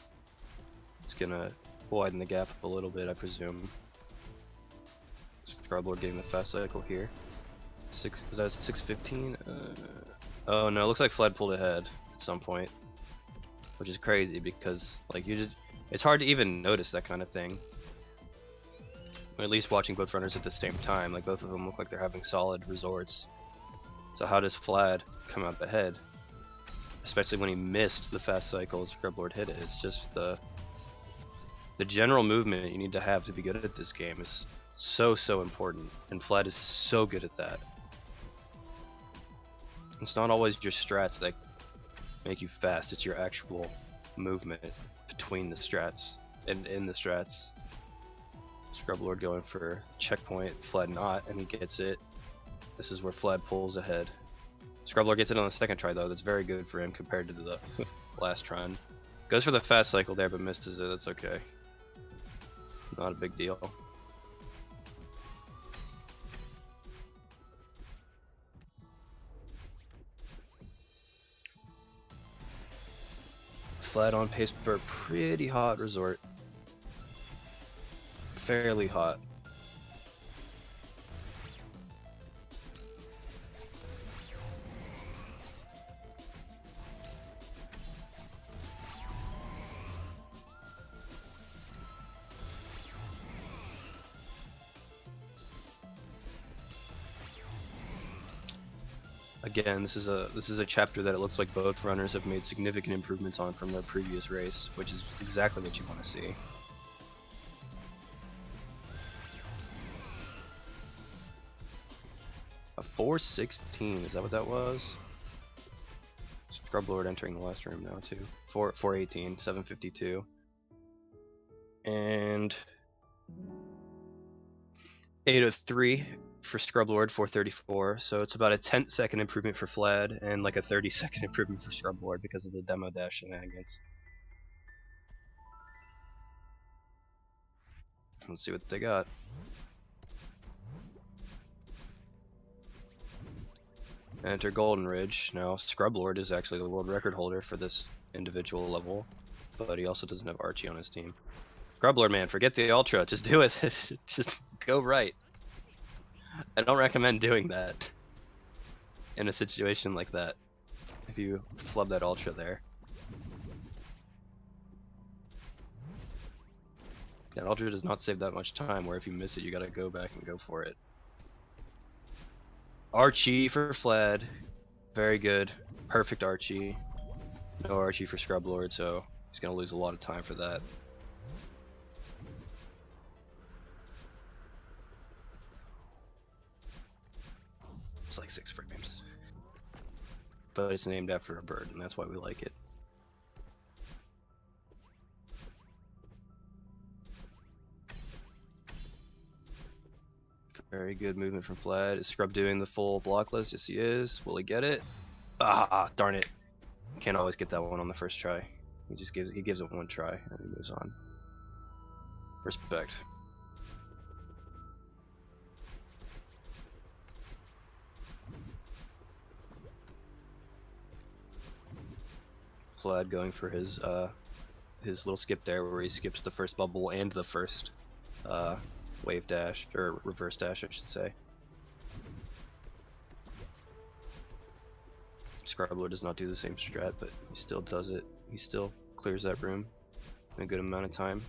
It's gonna widen the gap a little bit, I presume. Scrublord getting the fast cycle here. Is that 6:15? Oh no, it looks like Flad pulled ahead at some point, which is crazy because like it's hard to even notice that kind of thing. Or at least watching both runners at the same time, like both of them look like they're having solid resorts. So how does Flad come out ahead? Especially when he missed the fast cycle as Scrublord hit it. It's just the general movement you need to have to be good at this game is so important, and Flad is so good at that. It's not always your strats that make you fast, it's your actual movement between the strats and in the strats. Scrublord going for the checkpoint, Flad not, and he gets it. This is where Flad pulls ahead. Scrublord gets it on the second try though, that's very good for him compared to the last run. Goes for the fast cycle there but misses it, that's okay. Not a big deal. Flad on pace for a pretty hot resort. Fairly hot. Again, this is a chapter that it looks like both runners have made significant improvements on from their previous race, which is exactly what you want to see. A 416, is that what that was? Scrublord entering the last room now too. 418, 752. And 803 for Scrublord, 434. So it's about a 10-second improvement for Flad and like a 30-second improvement for Scrublord because of the demo dash shenanigans. Let's see what they got. Enter Golden Ridge. Now, Scrublord is actually the world record holder for this individual level, but he also doesn't have Archie on his team. Scrublord, man, forget the Ultra. Just do it. Just go right. I don't recommend doing that in a situation like that. If you flub that Ultra there. That Ultra does not save that much time, where if you miss it, you gotta go back and go for it. Archie for Flad. Very good. Perfect Archie. No Archie for Scrublord, so he's gonna lose a lot of time for that. It's like 6 frames. But it's named after a bird, and that's why we like it. Very good movement from Flad. Is Scrub doing the full block list? Yes, he is. Will he get it? Ah, darn it. Can't always get that one on the first try. He gives it one try and he moves on. Respect. Flad going for his little skip there, where he skips the first bubble and the first wave dash, or reverse dash, I should say. Scrublord does not do the same strat, but he still does it. He still clears that room in a good amount of time.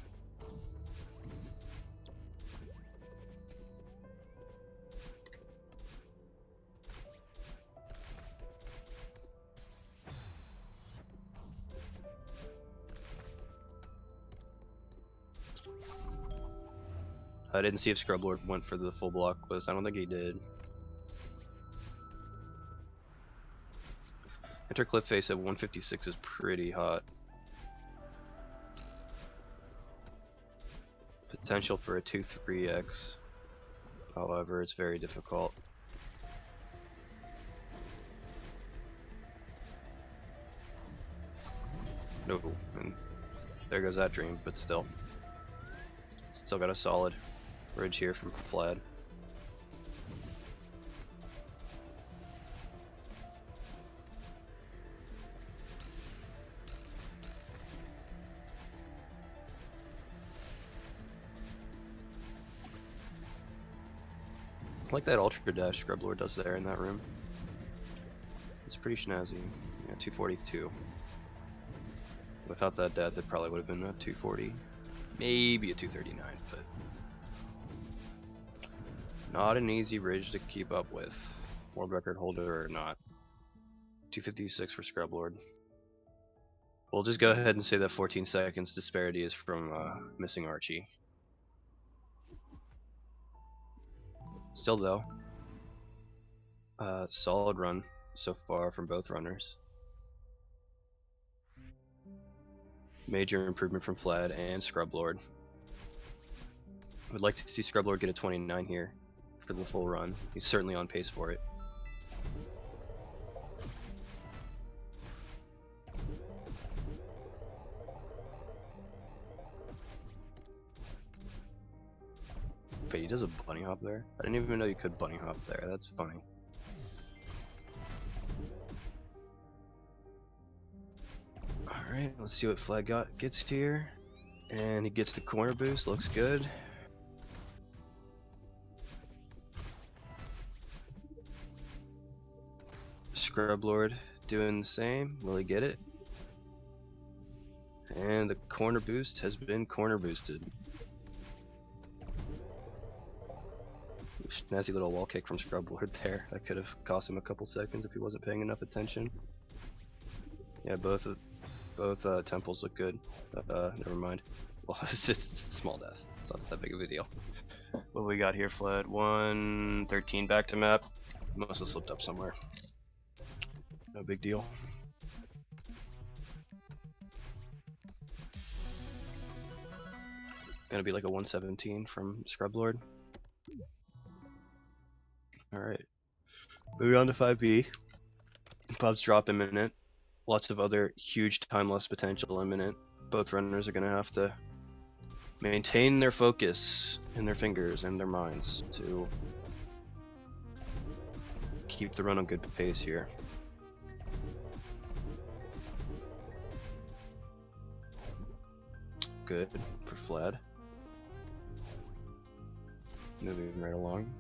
I didn't see if Scrublord went for the full block list. I don't think he did. Enter Cliff Face at 156 is pretty hot. Potential for a 2-3x. However, it's very difficult. No, and there goes that dream, but still. Still got a solid bridge here from Flad. I like that ultra dash Scrublord does there in that room. It's pretty snazzy. Yeah, 242. Without that death, it probably would have been a 240. Maybe a 239, but not an easy ridge to keep up with. World record holder or not. 256 for Scrublord. We'll just go ahead and say that 14 seconds disparity is from missing Archie. Still though, solid run so far from both runners. Major improvement from Flad and Scrublord. Would like to see Scrublord get a 29 here for the full run. He's certainly on pace for it. Wait, he does a bunny hop there? I didn't even know you could bunny hop there. That's funny. Alright, let's see what Flag gets here. And he gets the corner boost, looks good. Scrublord doing the same. Will he get it? And the corner boost has been corner boosted. Snazzy little wall kick from Scrublord there. That could have cost him a couple seconds if he wasn't paying enough attention. Yeah, both temples look good. Never mind. Well, it's just small death. It's not that big of a deal. What we got here, Fled? 113 back to map. Must have slipped up somewhere. No big deal. Gonna be like a 117 from Scrublord. Alright. Moving on to 5B. Pubs drop imminent. Lots of other huge time loss potential imminent. Both runners are gonna have to maintain their focus in their fingers and their minds to keep the run on good pace here. Good for Flad. Moving right along.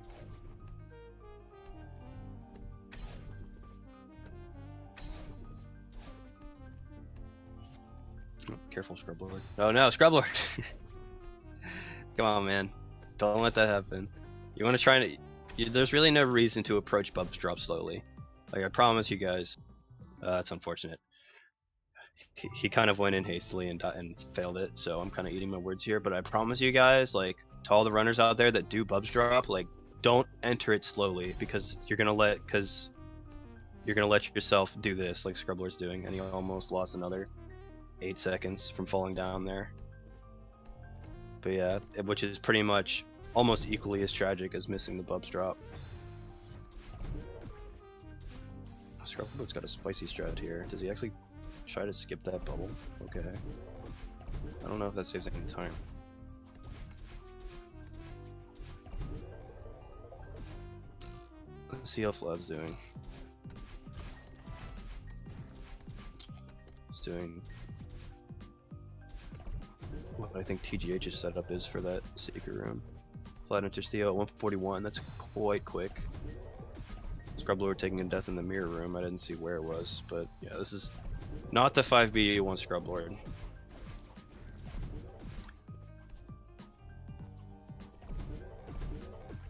Oh, careful, Scrublord. Oh no, Scrublord! Come on, man. Don't let that happen. You want to try to... there's really no reason to approach Bubs drop slowly. Like, I promise you guys. That's unfortunate. He kind of went in hastily and failed it, so I'm kind of eating my words here. But I promise you guys, like, to all the runners out there that do Bubs drop, like, don't enter it slowly because you're gonna let yourself do this, like Scrublord's doing, and he almost lost another 8 seconds from falling down there. But yeah, which is pretty much almost equally as tragic as missing the Bubs drop. Scrublord's got a spicy strat here. Does he actually try to skip that bubble? Okay. I don't know if that saves any time. Let's see how Flad's doing. He's doing what I think TGH's setup is for that secret room. Flad enters Theo at 141, that's quite quick. Scrublord taking a death in the mirror room, I didn't see where it was, but yeah, this is not the 5B you want Scrublord.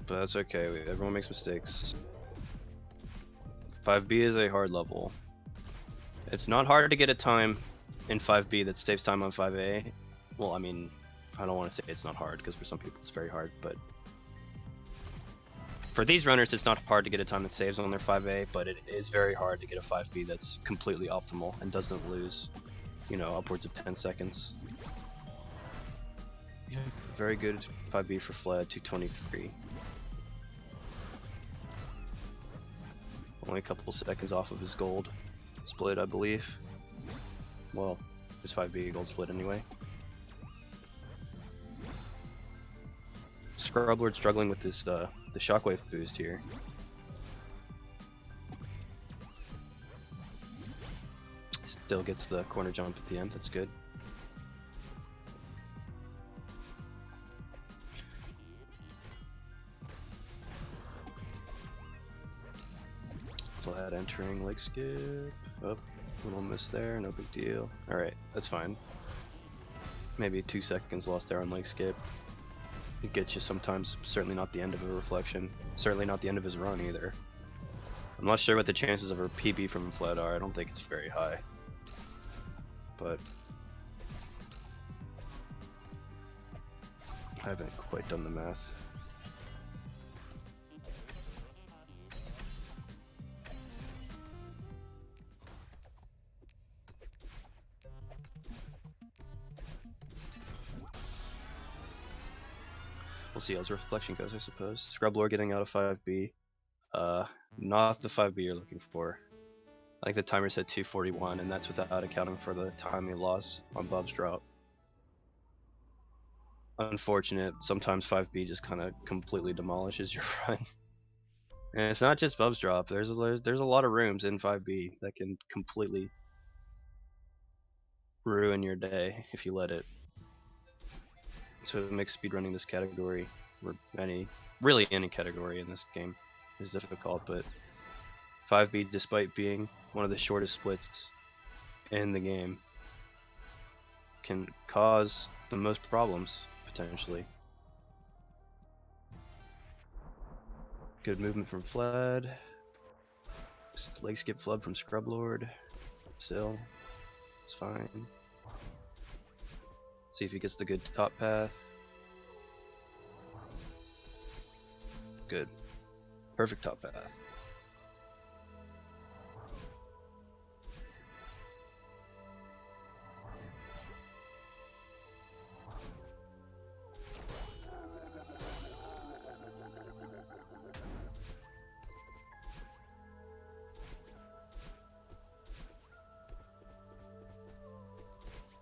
But that's okay, everyone makes mistakes. 5B is a hard level. It's not hard to get a time in 5B that saves time on 5A. Well, I mean, I don't want to say it's not hard, because for some people it's very hard, but for these runners it's not hard to get a time that saves on their 5A, but it is very hard to get a 5B that's completely optimal and doesn't lose, you know, upwards of 10 seconds. Yeah, very good 5B for Fled, 223. Only a couple seconds off of his gold split, I believe. Well, his 5B gold split anyway. Scrublord struggling with this the shockwave boost here. Still gets the corner jump at the end, that's good. Flad entering leg skip. Oh, little miss there, no big deal. Alright, that's fine. Maybe 2 seconds lost there on leg skip. It gets you sometimes, certainly not the end of a reflection. Certainly not the end of his run either. I'm not sure what the chances of a PB from Fled are, I don't think it's very high. But I haven't quite done the math. We'll see how his reflection goes, I suppose. Scrublord getting out of 5B. Not the 5B you're looking for. I think the timer said 241, and that's without accounting for the time he lost on Bub's drop. Unfortunate, sometimes 5B just kind of completely demolishes your run. And it's not just Bub's drop, there's a lot of rooms in 5B that can completely ruin your day if you let it. So it makes speedrunning this category, or really any category in this game, is difficult, but 5B, despite being one of the shortest splits in the game, can cause the most problems, potentially. Good movement from Flad. Leg skip flood from Scrublord. Still, it's fine. See if he gets the good top path. Good. Perfect top path.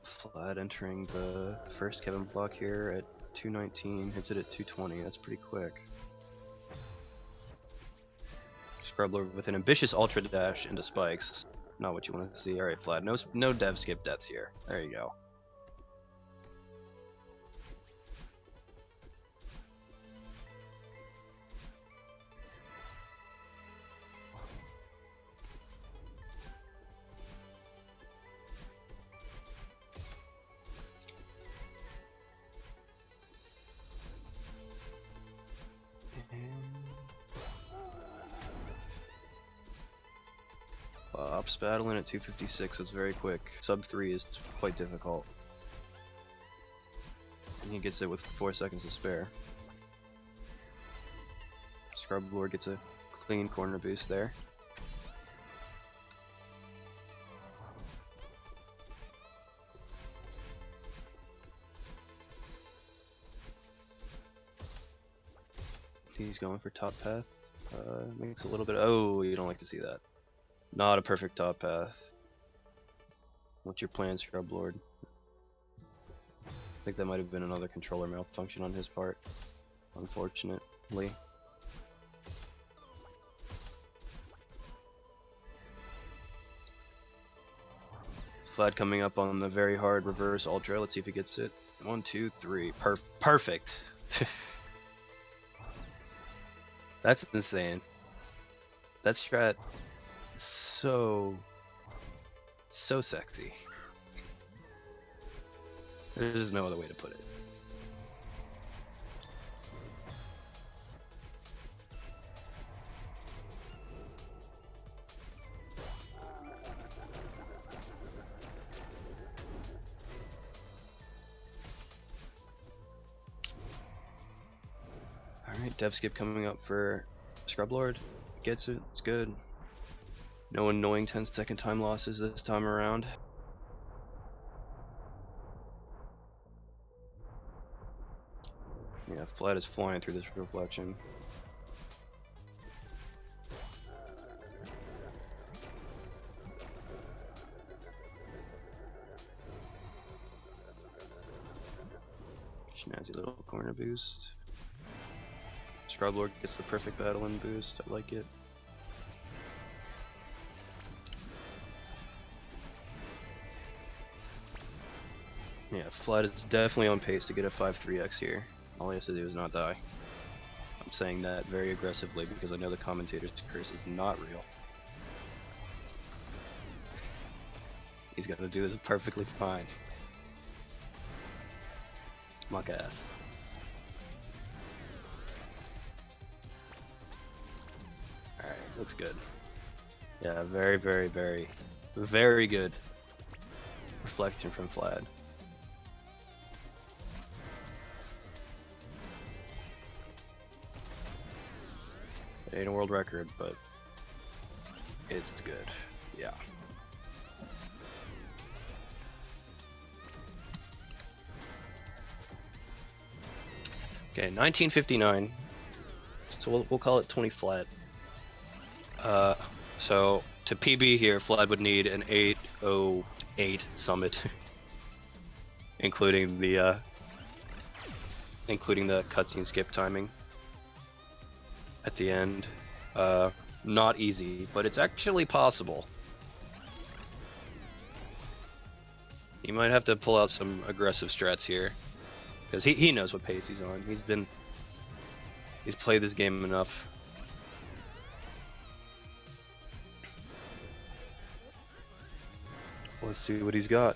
Flad entering the first Kevin block here at 219, hits it at 220, that's pretty quick. Scrublord with an ambitious ultra dash into spikes. Not what you want to see. Alright, Flad, no dev skip deaths here. There you go. Ops battling at 256 is very quick. Sub 3 is quite difficult. And he gets it with 4 seconds to spare. Scrublord gets a clean corner boost there. He's going for top path. Makes a little bit. Oh, you don't like to see that. Not a perfect top path. What's your plan, Scrublord? I think that might have been another controller malfunction on his part, unfortunately. Flad coming up on the very hard reverse ultra. Let's see if he gets it. 1, 2, 3. Perfect. That's insane. That strat. So sexy. There's no other way to put it. Alright, dev skip coming up for Scrublord. Gets it, it's good. No annoying 10-second time losses this time around. Yeah, Flad is flying through this reflection. Snazzy little corner boost. Scrublord gets the perfect battling boost, I like it. Yeah, Flad is definitely on pace to get a 5-3x here. All he has to do is not die. I'm saying that very aggressively because I know the commentator's curse is not real. He's got to do this perfectly fine. Muck ass. Alright, looks good. Yeah, very good reflection from Flad. It ain't a world record, but it's good. Yeah. Okay, 1959. So we'll call it 20 flat. So to PB here, Flad would need an 808 summit, including the cutscene skip timing at the end. Not easy, but it's actually possible. You might have to pull out some aggressive strats here, because he knows what pace he's on. He's played this game enough. Let's see what he's got.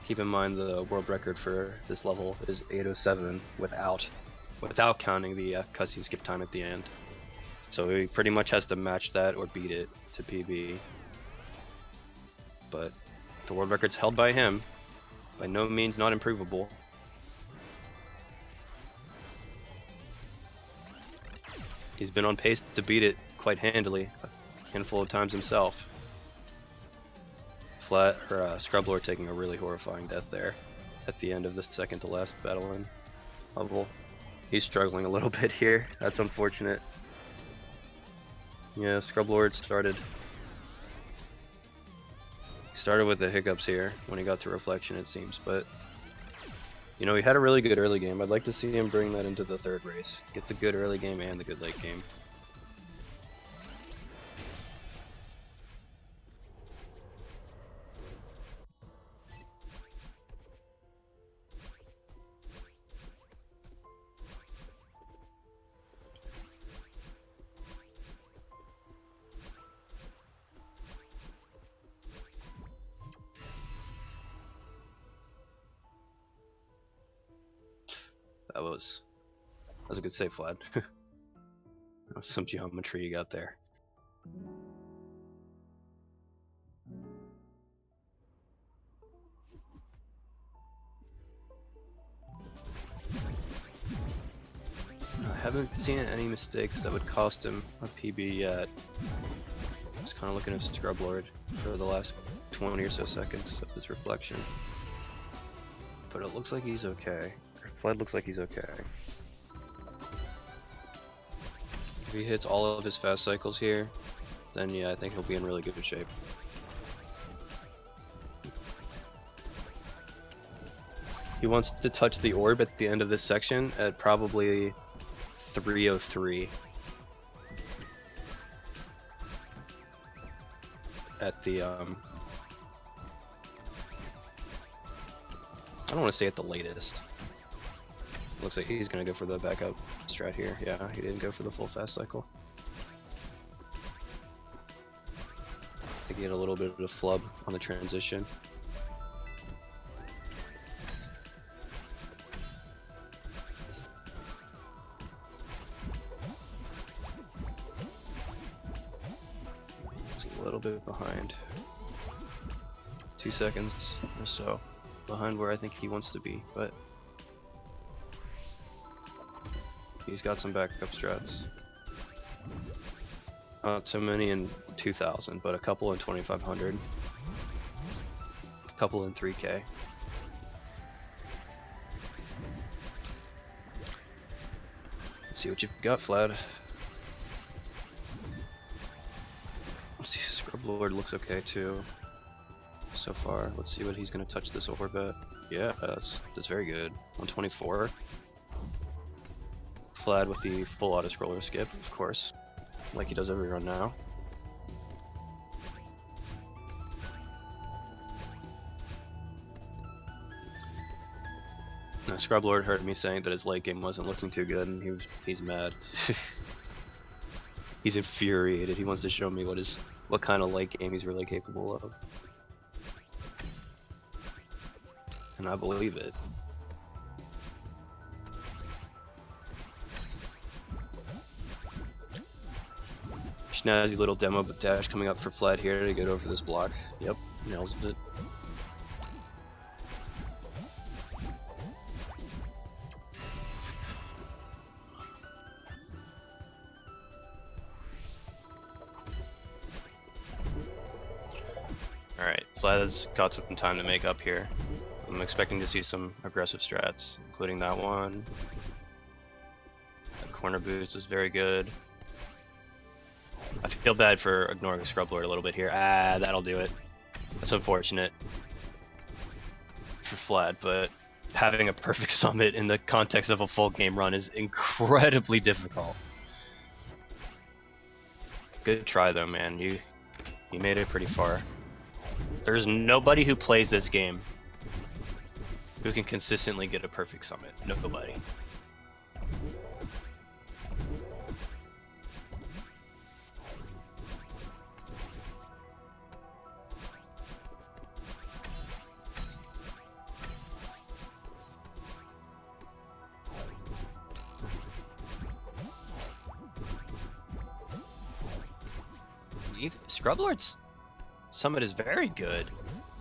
Keep in mind the world record for this level is 8:07 without counting the cutscene skip time at the end. So he pretty much has to match that or beat it to PB. But the world record's held by him. By no means not improvable. He's been on pace to beat it quite handily a handful of times himself. Scrublord taking a really horrifying death there at the end of the second to last battling level. He's struggling a little bit here. That's unfortunate. Yeah, Scrublord started with the hiccups here when he got to Reflection, it seems, but you know, he had a really good early game. I'd like to see him bring that into the third race. Get the good early game and the good late game. That was a good save, Vlad. That was some geometry you got there. I haven't seen any mistakes that would cost him a PB yet. Just kind of looking at Scrublord for the last 20 or so seconds of his reflection. But it looks like he's okay. Vlad looks like he's okay. If he hits all of his fast cycles here, then yeah, I think he'll be in really good shape. He wants to touch the orb at the end of this section at probably 3:03. At the I don't want to say at the latest. Looks like he's gonna go for the backup strat here. Yeah, he didn't go for the full fast cycle. I think he had a little bit of a flub on the transition. He's a little bit behind. 2 seconds or so behind where I think he wants to be, but he's got some backup strats. Not so many in 2000, but a couple in 2500. A couple in 3K. Let's see what you've got, Vlad. Let's see, Scrublord looks okay too. So far, let's see what he's gonna touch this orb at. Yeah, that's very good. 124. Vlad with the full auto scroller skip, of course, like he does every run now. Now, Scrublord heard me saying that his late game wasn't looking too good, and he's mad. He's infuriated. He wants to show me what kind of late game he's really capable of. And I believe it. Snazzy little demo but dash coming up for Vlad here to get over this block. Yep, nails it. Alright, Vlad's got some time to make up here. I'm expecting to see some aggressive strats, including that one. That corner boost is very good. I feel bad for ignoring Scrublord a little bit here. Ah, that'll do it. That's unfortunate for Vlad, but having a perfect summit in the context of a full game run is incredibly difficult. Good try though, man. You made it pretty far. There's nobody who plays this game who can consistently get a perfect summit. Nobody. Scrublord's summit is very good.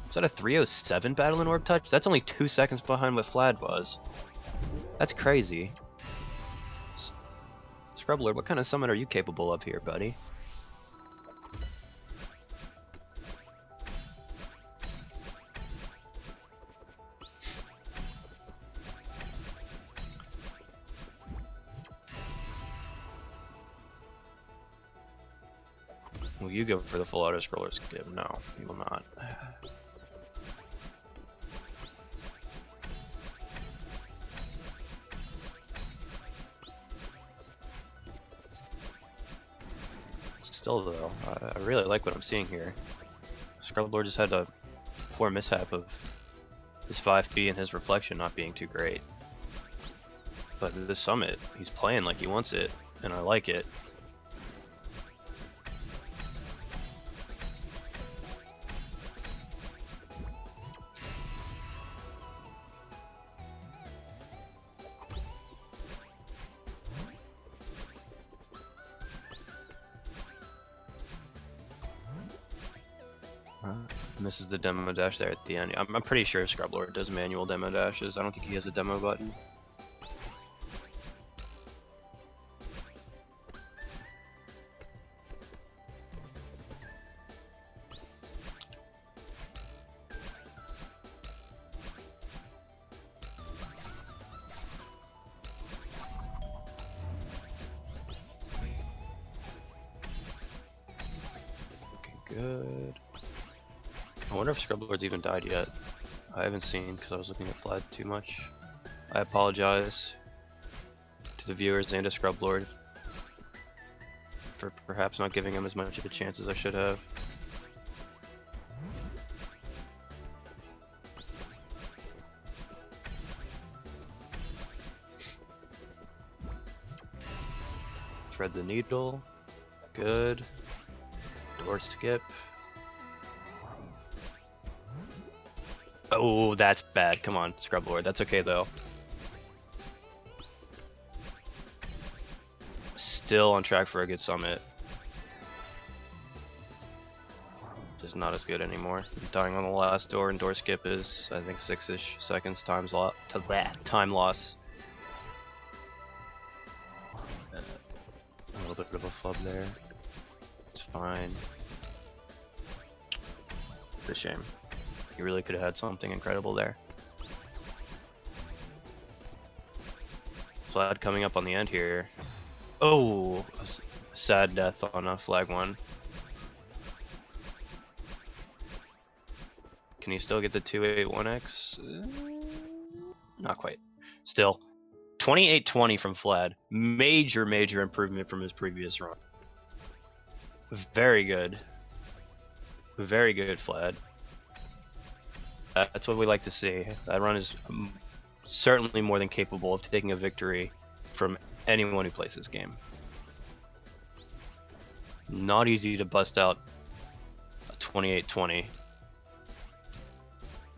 Is that a 307 battle in orb touch? That's only 2 seconds behind what Flad was. That's crazy. Scrublord, what kind of summit are you capable of here, buddy? Will you go for the full auto scroller skip? No, you will not. Still though, I really like what I'm seeing here. Scrublord just had a poor mishap of his 5B and his reflection not being too great. But this summit, he's playing like he wants it, and I like it. Misses the demo dash there at the end. I'm pretty sure Scrublord does manual demo dashes. I don't think he has a demo button. Okay, good. I wonder if Scrublord's even died yet. I haven't seen because I was looking at Flad too much. I apologize to the viewers and to Scrublord for perhaps not giving him as much of a chance as I should have. Thread the needle. Good. Door skip. Oh, that's bad. Come on, Scrublord. That's okay though. Still on track for a good summit. Just not as good anymore. Dying on the last door, and door skip is, I think, 6-ish seconds time loss. A little bit of a flub there. It's fine. It's a shame. You really could have had something incredible there. Flad coming up on the end here. Oh, a sad death on flag 1. Can he still get the 281x? Not quite. Still, 2820 from Flad. Major improvement from his previous run. Very good. Very good, Flad. That's what we like to see. That run is certainly more than capable of taking a victory from anyone who plays this game. Not easy to bust out a 28-20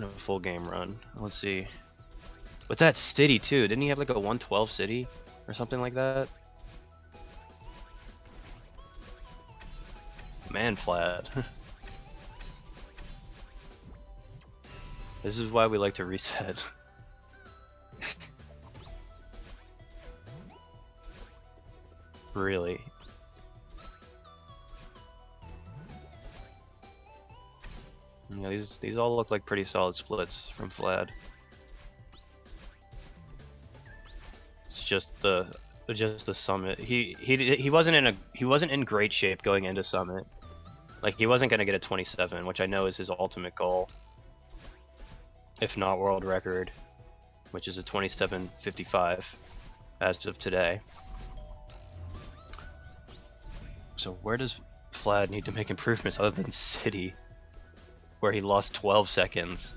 in a full game run. Let's see. With that city too, didn't he have like a 112 city or something like that? Man, Flad. This is why we like to reset. Really. Yeah, these all look like pretty solid splits from Flad. It's just the summit. He wasn't in great shape going into summit. Like, he wasn't gonna get a 27, which I know is his ultimate goal. If not world record, which is a 27:55 as of today. So where does Flad need to make improvements other than City, where he lost 12 seconds,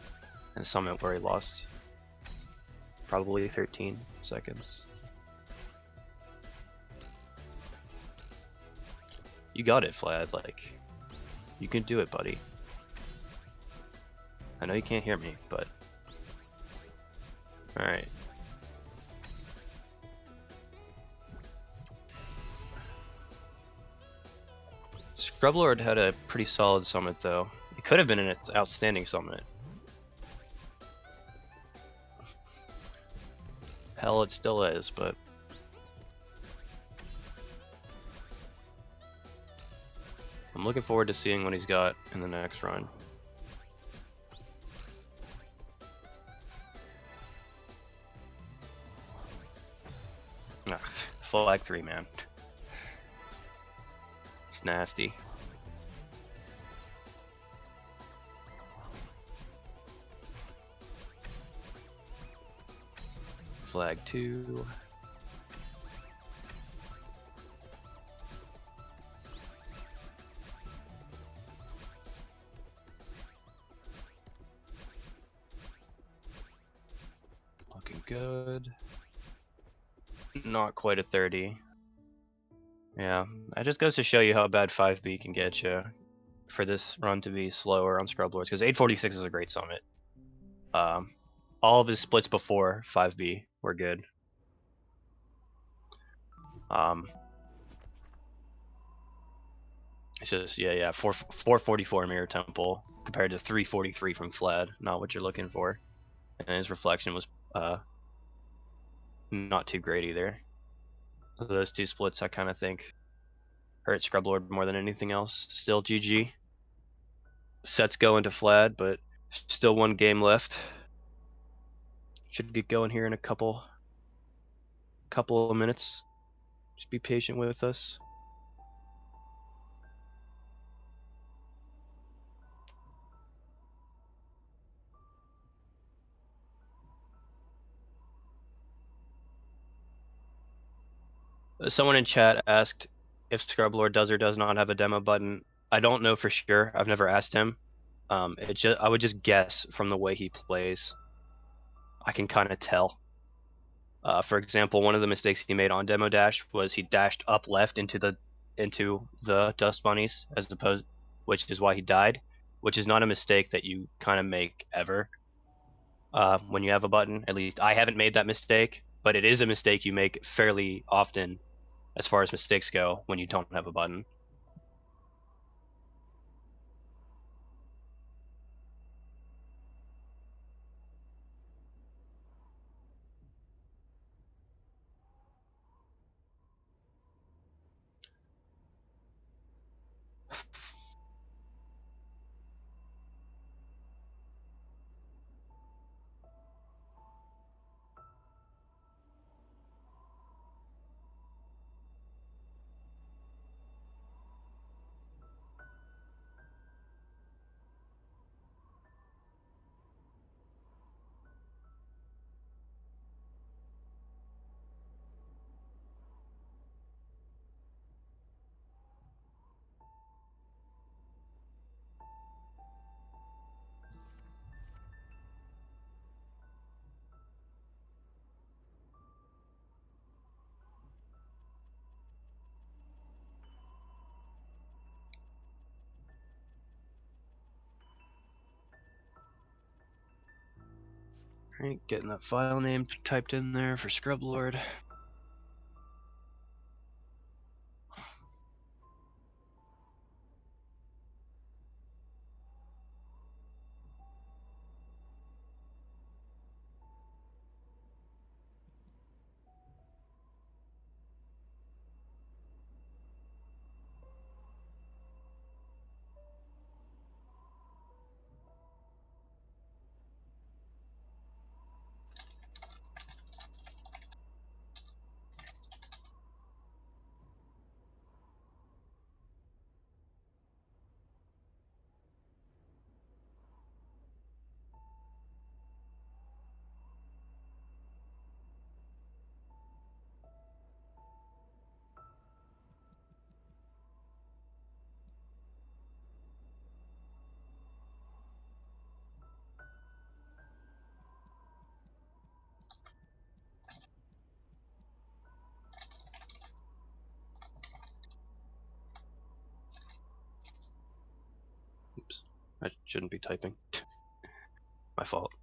and Summit where he lost probably 13 seconds? You got it, Flad. Like, you can do it, buddy. I know you can't hear me, but alright. Scrublord had a pretty solid summit though. It could have been an outstanding summit. Hell, it still is, but I'm looking forward to seeing what he's got in the next run. Flag 3, man. It's nasty. Flag 2. Looking good. Not quite a 30. Yeah, that just goes to show you how bad 5B can get you for this run to be slower on Scrublords, because 846 is a great summit. All of his splits before 5B were good. It's just, yeah, 444 Mirror Temple compared to 343 from Flad, not what you're looking for. And his reflection was not too great either. Those two splits I kind of think hurt Scrublord more than anything else. Still GG. Sets go into Flad, but still one game left. Should get going here in a couple of minutes. Just be patient with us. Someone in chat asked if Scrublord does or does not have a demo button. I don't know for sure. I've never asked him. I would just guess from the way he plays. I can kind of tell. For example, one of the mistakes he made on demo dash was he dashed up left into the dust bunnies, which is why he died. Which is not a mistake that you kind of make ever when you have a button. At least I haven't made that mistake, but it is a mistake you make fairly often as far as mistakes go when you don't have a button. Alright, getting that file name typed in there for Scrublord. Oops, I shouldn't be typing. My fault.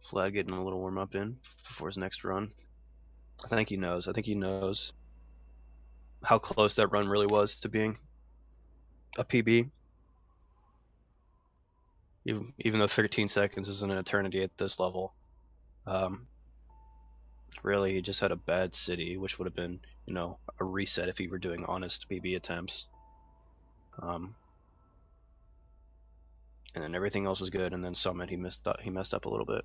Flad getting a little warm up in before his next run. I think he knows. I think he knows how close that run really was to being a PB. Even though 13 seconds isn't an eternity at this level. Really, he just had a bad city, which would have been, you know, a reset if he were doing honest PB attempts. And then everything else was good, and then Summit he messed up a little bit.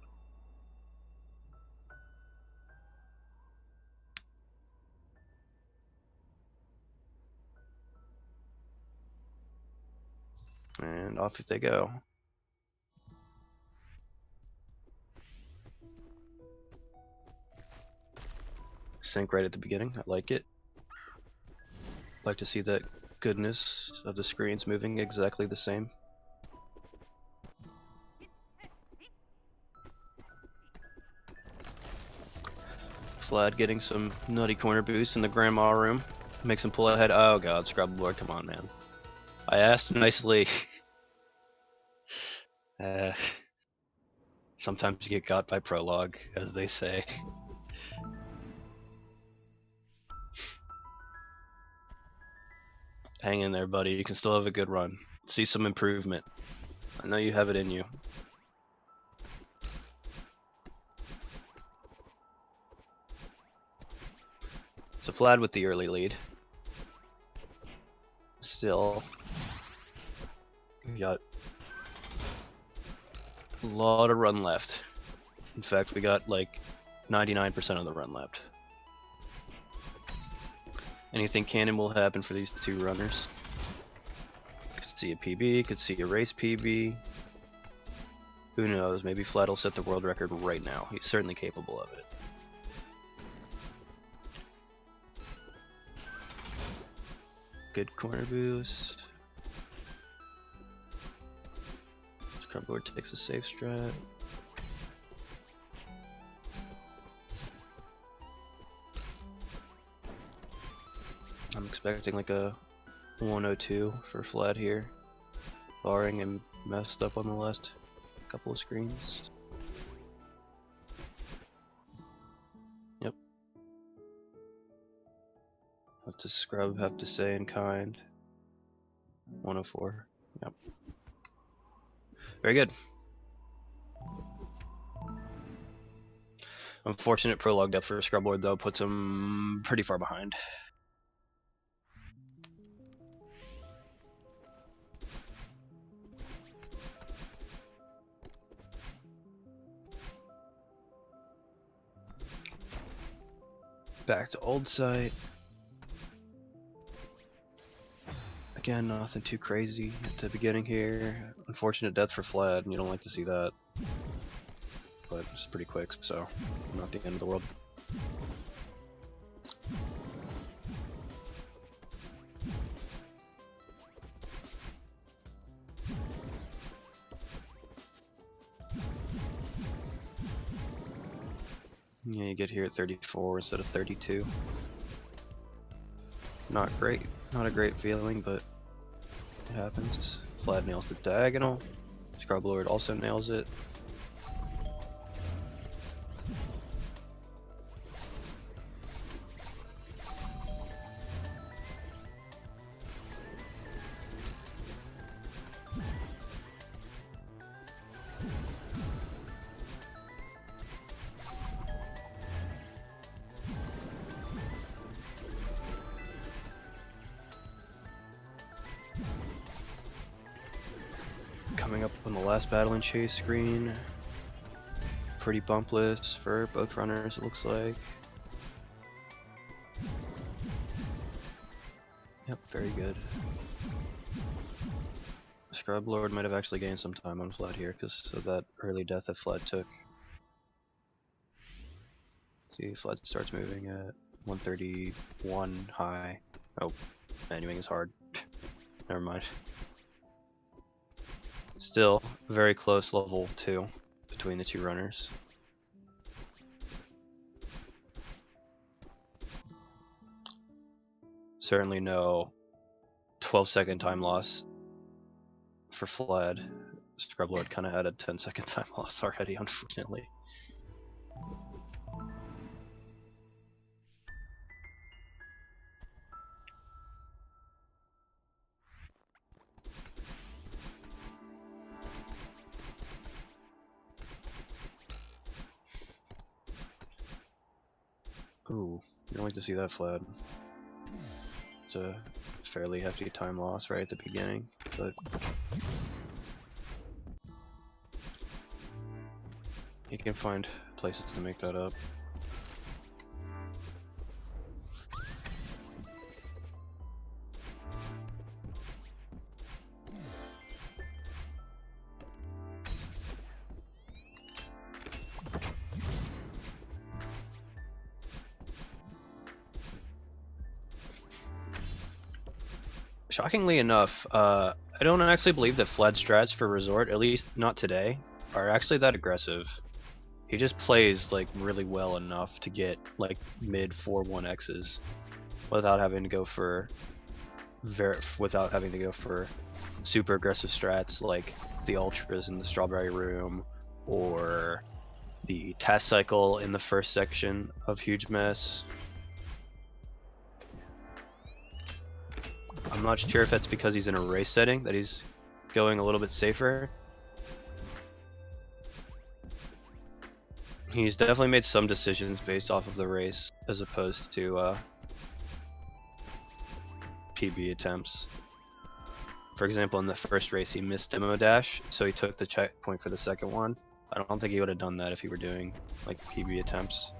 And off they go. Sync right at the beginning. I like it. Like to see that goodness of the screens moving exactly the same. Flad getting some nutty corner boost in the grandma room. Makes him pull ahead. Oh god, Scrublord, come on, man. I asked nicely. Sometimes you get got by prologue, as they say. Hang in there, buddy. You can still have a good run. See some improvement. I know you have it in you. So Flad with the early lead. Still, we got a lot of run left. In fact, we got like 99% of the run left. Anything canon will happen for these two runners. Could see a PB, could see a race PB. Who knows, maybe Flad will set the world record right now. He's certainly capable of it. Good corner boost. Scrublord takes a safe strat. I'm expecting like a 102 for Flad here, barring him messed up on the last couple of screens. Yep. What does Scrub have to say in kind? 104. Yep. Very good. Unfortunate prologue death for Scrublord though, puts him pretty far behind. Back to old site. Again, nothing too crazy at the beginning here. Unfortunate death for Flad, and you don't like to see that. But it's pretty quick, so not the end of the world. Yeah, you get here at 34 instead of 32. Not great. Not a great feeling, but it happens. Flad nails the diagonal. Scrublord also nails it. Coming up on the last battle and chase screen. Pretty bumpless for both runners, it looks like. Yep, very good. Scrublord might have actually gained some time on Flad here because of that early death that Flad took. See, Flad starts moving at 131 high. Oh, manuing is hard. Never mind. Still, very close level 2 between the two runners. Certainly no 12-second time loss for Flad. Scrublord kind of had a 10-second time loss already, unfortunately. Ooh, you don't like to see that Flad. It's a fairly hefty time loss right at the beginning, but you can find places to make that up. Shockingly enough, I don't actually believe that Fled strats for Resort, at least not today, are actually that aggressive. He just plays like really well enough to get like mid 4-1 X's without having to go for super aggressive strats like the Ultras in the Strawberry Room or the Task Cycle in the first section of Huge Mess. I'm not sure if that's because he's in a race setting that he's going a little bit safer. He's definitely made some decisions based off of the race as opposed to PB attempts. For example, in the first race he missed demo dash, so he took the checkpoint for the second one. I don't think he would have done that if he were doing like PB attempts.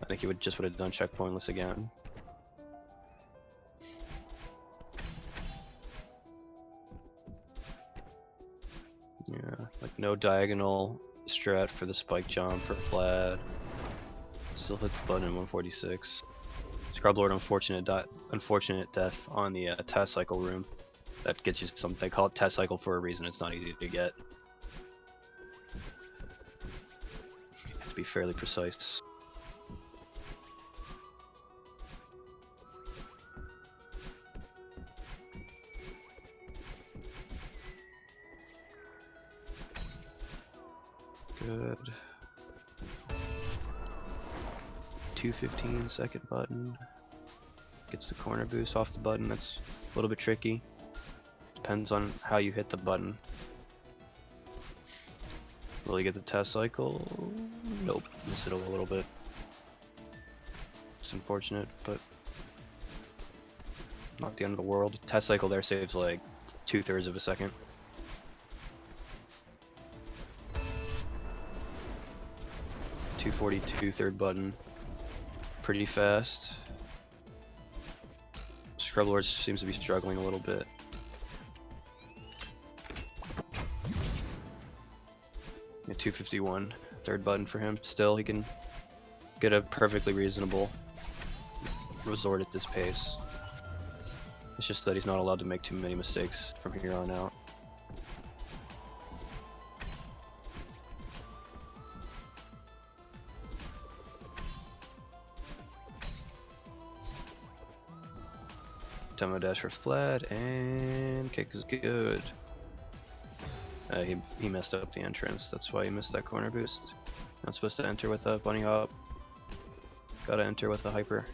I think he would have done checkpointless again. Yeah, like no diagonal strat for the spike jump for Flad. Still hits the button in 146. Scrublord, unfortunate death on the Task Cycle room. That gets you something. They call it Task Cycle for a reason. It's not easy to get. You have to be fairly precise. Good. 215 second button. Gets the corner boost off the button. That's a little bit tricky. Depends on how you hit the button. Will he get the Task Cycle? Nope. Missed it a little bit. It's unfortunate, but not the end of the world. Task Cycle there saves like 2/3 of a second. .242 third button. Pretty fast. Scrublord seems to be struggling a little bit. Yeah, 251 third button for him. Still, he can get a perfectly reasonable resort at this pace. It's just that he's not allowed to make too many mistakes from here on out. Demo dash for Flad, and kick is good. He messed up the entrance, that's why he missed that corner boost. Not supposed to enter with a bunny hop. Gotta enter with a hyper.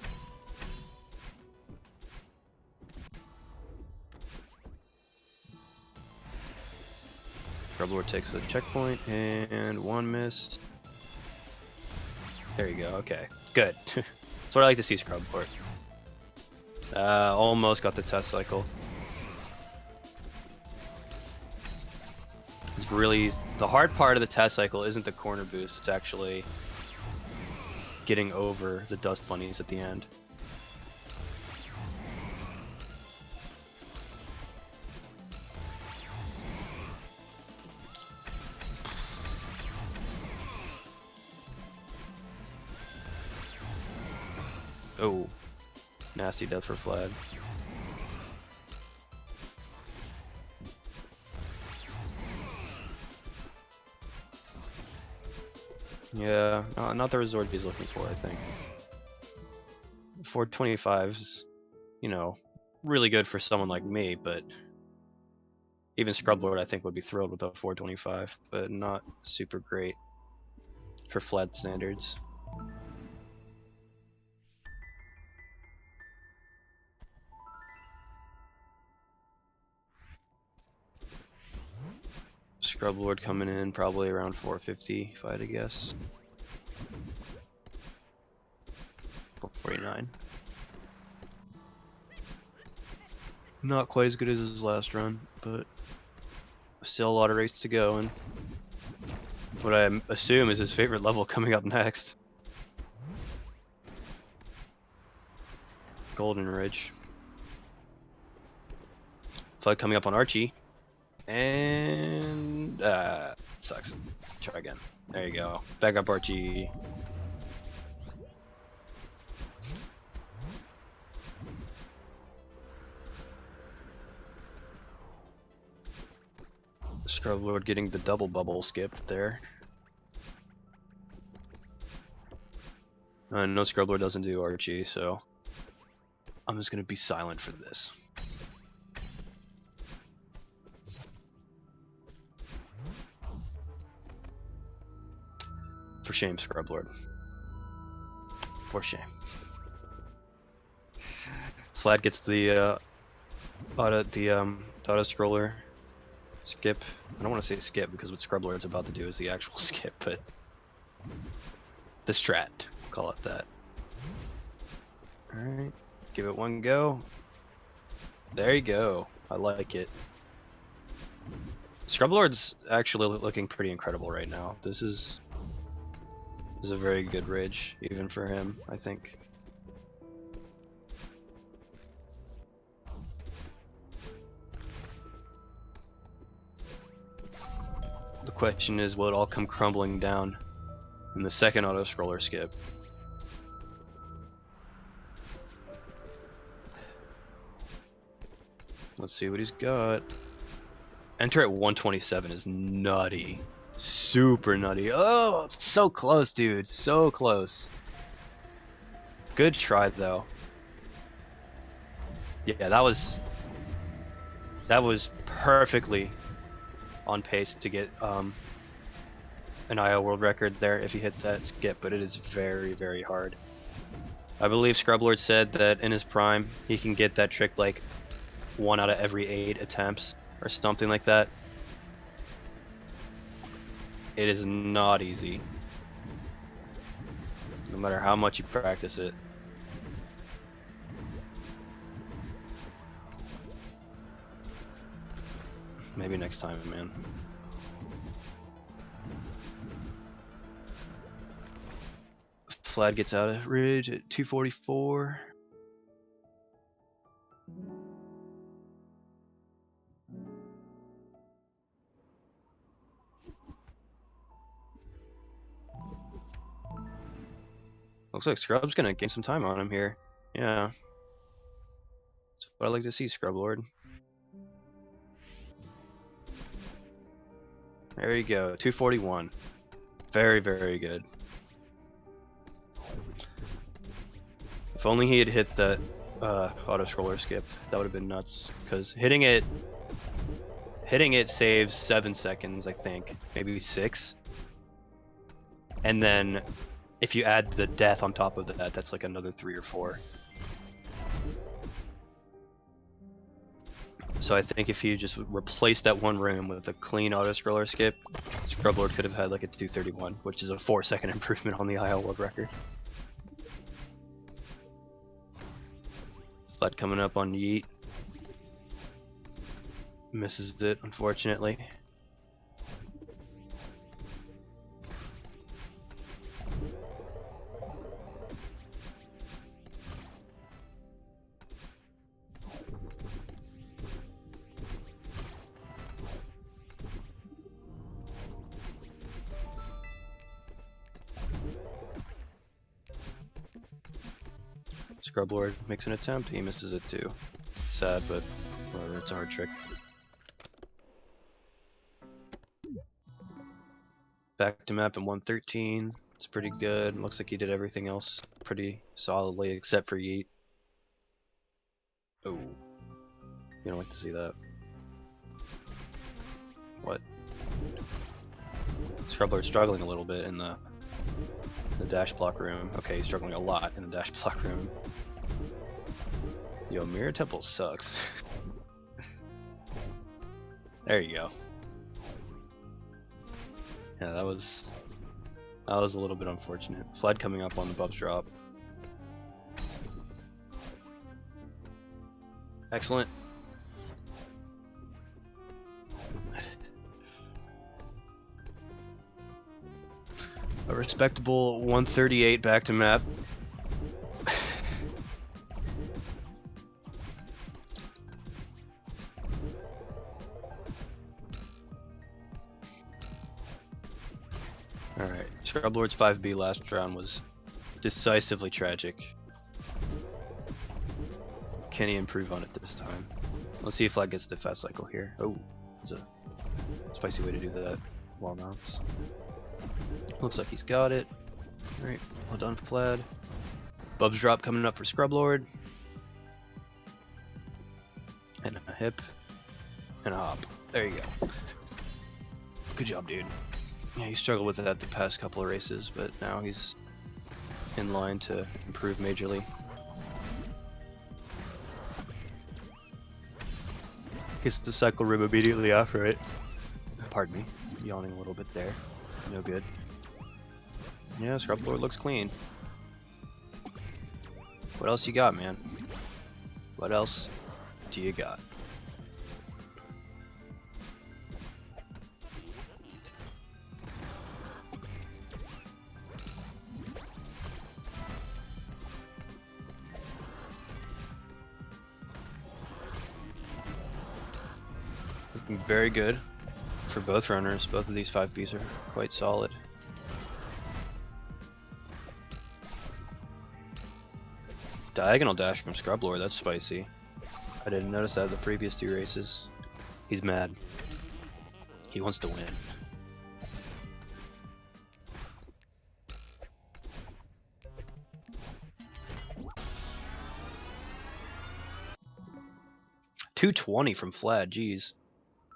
Scrublord takes the checkpoint, and one miss. There you go, okay. Good. That's what I like to see, Scrublord. Almost got the Task Cycle. It's really the hard part of the Task Cycle isn't the corner boost, it's actually getting over the dust bunnies at the end. Oh. Nasty death for Flad. Yeah, not the resort he's looking for, I think. 425's, you know, really good for someone like me, but Even Scrublord, I think, would be thrilled with a 425, but not super great for flat standards. Scrublord coming in probably around 450, if I had to guess. 449. Not quite as good as his last run, but still a lot of race to go, and what I assume is his favorite level coming up next. Golden Ridge. Flood coming up on Archie. And sucks. Try again. There you go. Back up Archie. Scrublord getting the double bubble skip there. No, Scrublord doesn't do Archie, so I'm just gonna be silent for this. For shame, Scrublord. For shame. Flad gets the auto scroller skip. I don't want to say skip because what Scrublord's about to do is the actual skip, but the strat, we'll call it that. Alright, give it one go. There you go. I like it. Scrublord's actually looking pretty incredible right now. This is a very good ridge, even for him, I think. The question is, will it all come crumbling down in the second auto scroller skip? Let's see what he's got. Enter at 127 is nutty. Super nutty. Oh, it's so close, dude. So close. Good try, though. Yeah, that was perfectly on pace to get an IO world record there if he hit that skip, but it is very, very hard. I believe Scrublord said that in his prime he can get that trick like 1 out of every 8 attempts or something like that. It is not easy, no matter how much you practice it. Maybe next time, man. Flad gets out of ridge at 244. Looks like Scrub's gonna gain some time on him here. Yeah. That's what I like to see, Scrublord. There you go, 241. Very, very good. If only he had hit that auto scroller skip, that would have been nuts. Because hitting it saves 7 seconds, I think, maybe 6. And then if you add the death on top of that, that's like another 3 or 4. So I think if you just replaced that one room with a clean auto scroller skip, Scrublord could have had like a 231, which is a 4-second improvement on the IL world record. Flood coming up on Yeet. Misses it, unfortunately. Scrublord makes an attempt, he misses it too. Sad, but whatever, it's a hard trick. Back to map in 113. It's pretty good. Looks like he did everything else pretty solidly except for Yeet. Oh. You don't like to see that. What? Scrublord's struggling a little bit in the dash block room. Okay, he's struggling a lot in the dash block room. Yo, Mirror Temple sucks. There you go. Yeah, that was a little bit unfortunate. Flood coming up on the Bubs drop. Excellent. A respectable 138 back to map. Alright, Scrublord's 5B last round was decisively tragic. Can he improve on it this time? Let's see if Flag gets the fast cycle here. Oh, that's a spicy way to do that. Wall mounts. Looks like he's got it. Alright, well done, Flad. Bubs drop coming up for Scrublord. And a hip. And a hop. There you go. Good job, dude. Yeah, he struggled with that the past couple of races, but now he's in line to improve majorly. Gets the cycle rim immediately after it. Pardon me, yawning a little bit there. No good. Yeah, Scrublord looks clean. What else you got, man? What else do you got? Looking very good for both runners. Both of these 5Bs are quite solid. Diagonal dash from Scrublord, that's spicy. I didn't notice that in the previous two races. He's mad. He wants to win. .220 from Flad, jeez.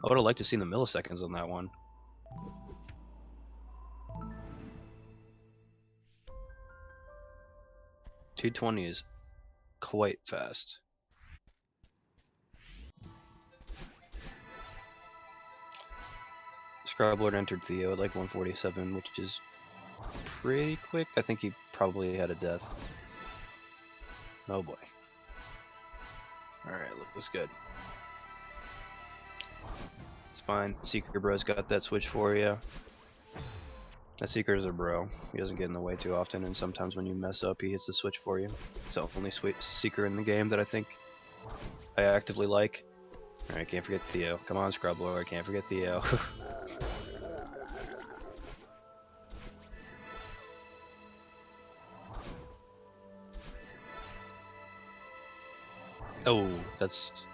I would have liked to see the milliseconds on that one. .220 is quite fast. Scrublord entered Theo at like 147, which is pretty quick. I think he probably had a death. Oh boy. Alright, looks good. It's fine. Seeker Bro's got that switch for you. That Seeker is a bro. He doesn't get in the way too often, and sometimes when you mess up, he hits the switch for you. It's the only Seeker in the game that I think I actively like. Alright, can't forget Theo. Come on, Scrublord, can't forget Theo. Oh, that's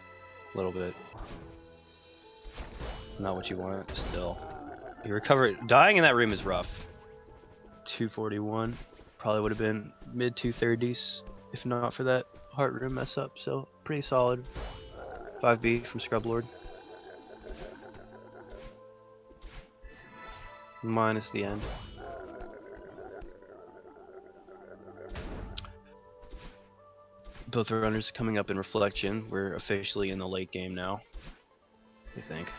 a little bit not what you want. Still, you recover it. Dying in that room is rough. 241 probably would have been mid 230s if not for that heart room mess up. So pretty solid. 5B from Scrublord. Minus the end. Both runners coming up in reflection. We're officially in the late game now, I think.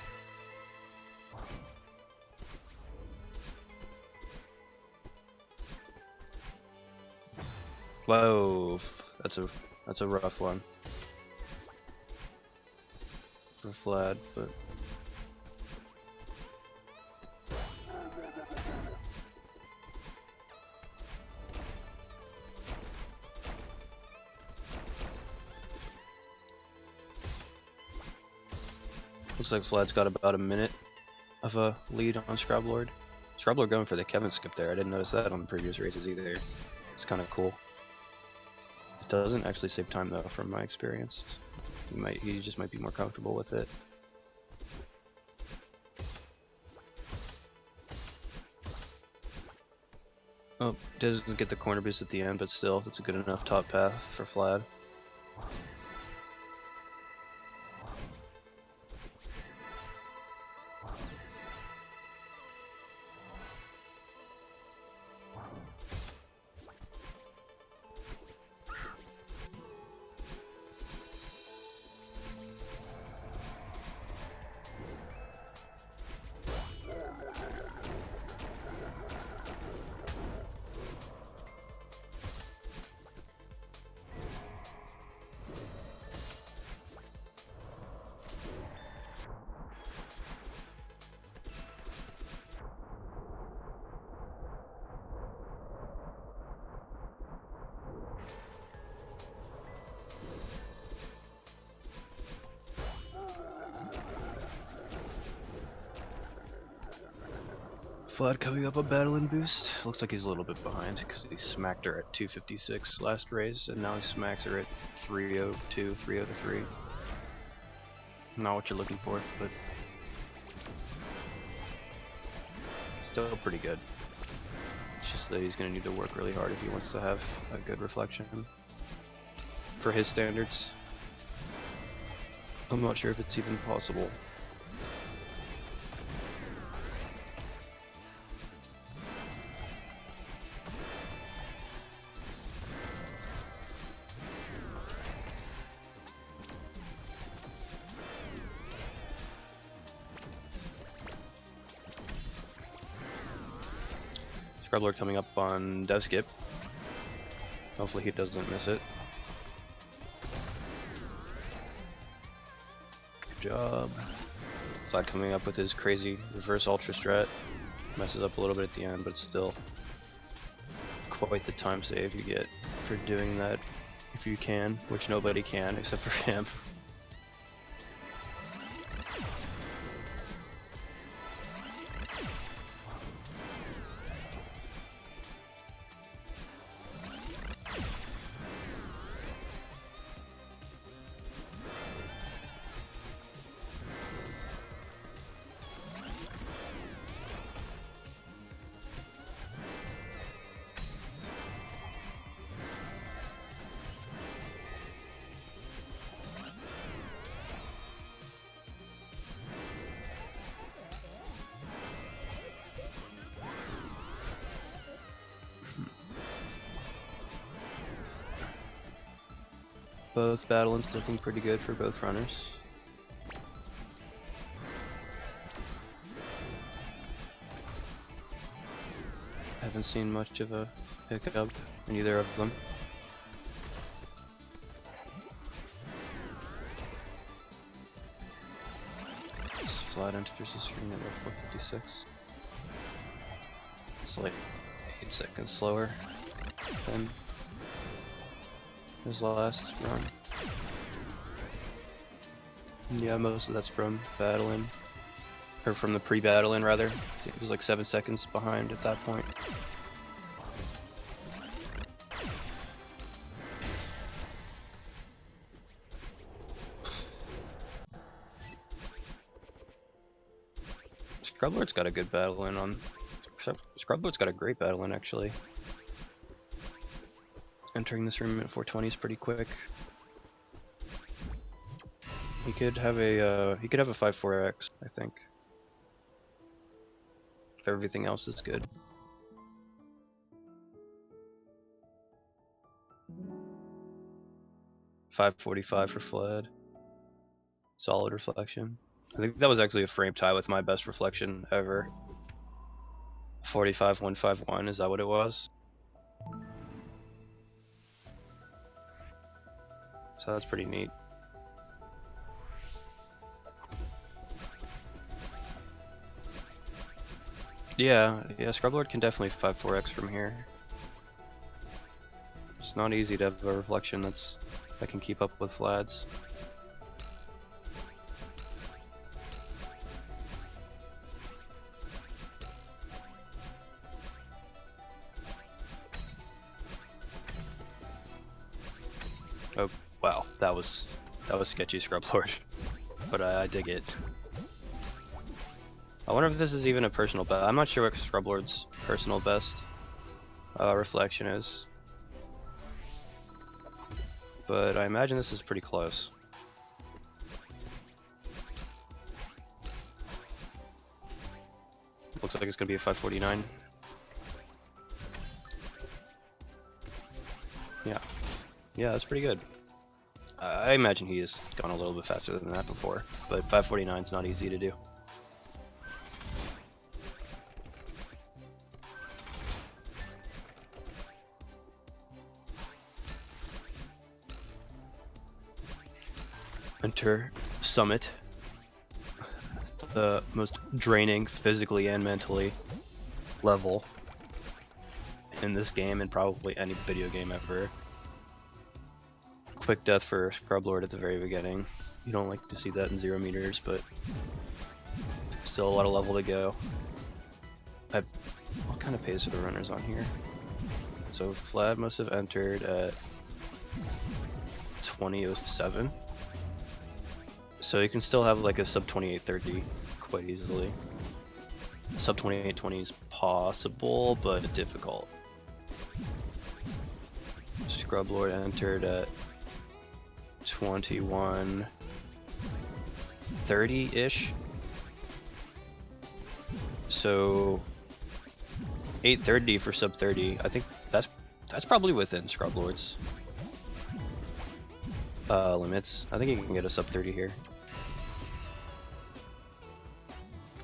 Whoa, that's a rough one for Flad, but looks like Flad's got about a minute of a lead on Scrublord. Scrublord going for the Kevin skip there. I didn't notice that on the previous races either. It's kind of cool. It doesn't actually save time though, from my experience. He just might be more comfortable with it. Oh, doesn't get the corner boost at the end, but still, that's a good enough top path for Flad. Flood coming up a battling boost. Looks like he's a little bit behind because he smacked her at 256 last race, and now he smacks her at 302, 303. Not what you're looking for, but still pretty good. It's just that he's going to need to work really hard if he wants to have a good reflection for his standards. I'm not sure if it's even possible. Scrublord coming up on dev skip. Hopefully he doesn't miss it. Good job. Slide coming up with his crazy reverse ultra strat. Messes up a little bit at the end, but it's still quite the time save you get for doing that if you can, which nobody can except for him. Both battling's looking pretty good for both runners. Haven't seen much of a hiccup in either of them. This flat enters the screen at 456. It's like 8 seconds slower than his last run. Yeah, most of that's from battling, or from the pre-battling rather. It was like 7 seconds behind at that point. Scrublord's got a good battling on. Scrublord's got a great battling actually. Entering this room at 420 is pretty quick. He could have a 5-4x, I think. If everything else is good. $545 for Fled. Solid reflection. I think that was actually a frame tie with my best reflection ever. 45-151, is that what it was? So that's pretty neat. Yeah, Scrublord can definitely 5-4x from here. It's not easy to have a reflection that can keep up with Vlad's. Oh wow, that was sketchy, Scrublord, but I dig it. I wonder if this is even a personal best. I'm not sure what Scrublord's personal best reflection is, but I imagine this is pretty close. Looks like it's gonna be a 549. Yeah, that's pretty good. I imagine he has gone a little bit faster than that before, but 549 is not easy to do. Enter Summit, the most draining physically and mentally level in this game and probably any video game ever. Quick death for Scrublord at the very beginning. You don't like to see that in 0 meters, but still a lot of level to go. what kind of pace are the runners on here? So Flad must have entered at 20:07. So you can still have like a sub 28:30 quite easily. Sub 28:20 is possible, but difficult. Scrublord entered at 21:30-ish. So 8:30 for sub 30. I think that's probably within Scrublord's limits. I think he can get a sub 30 here.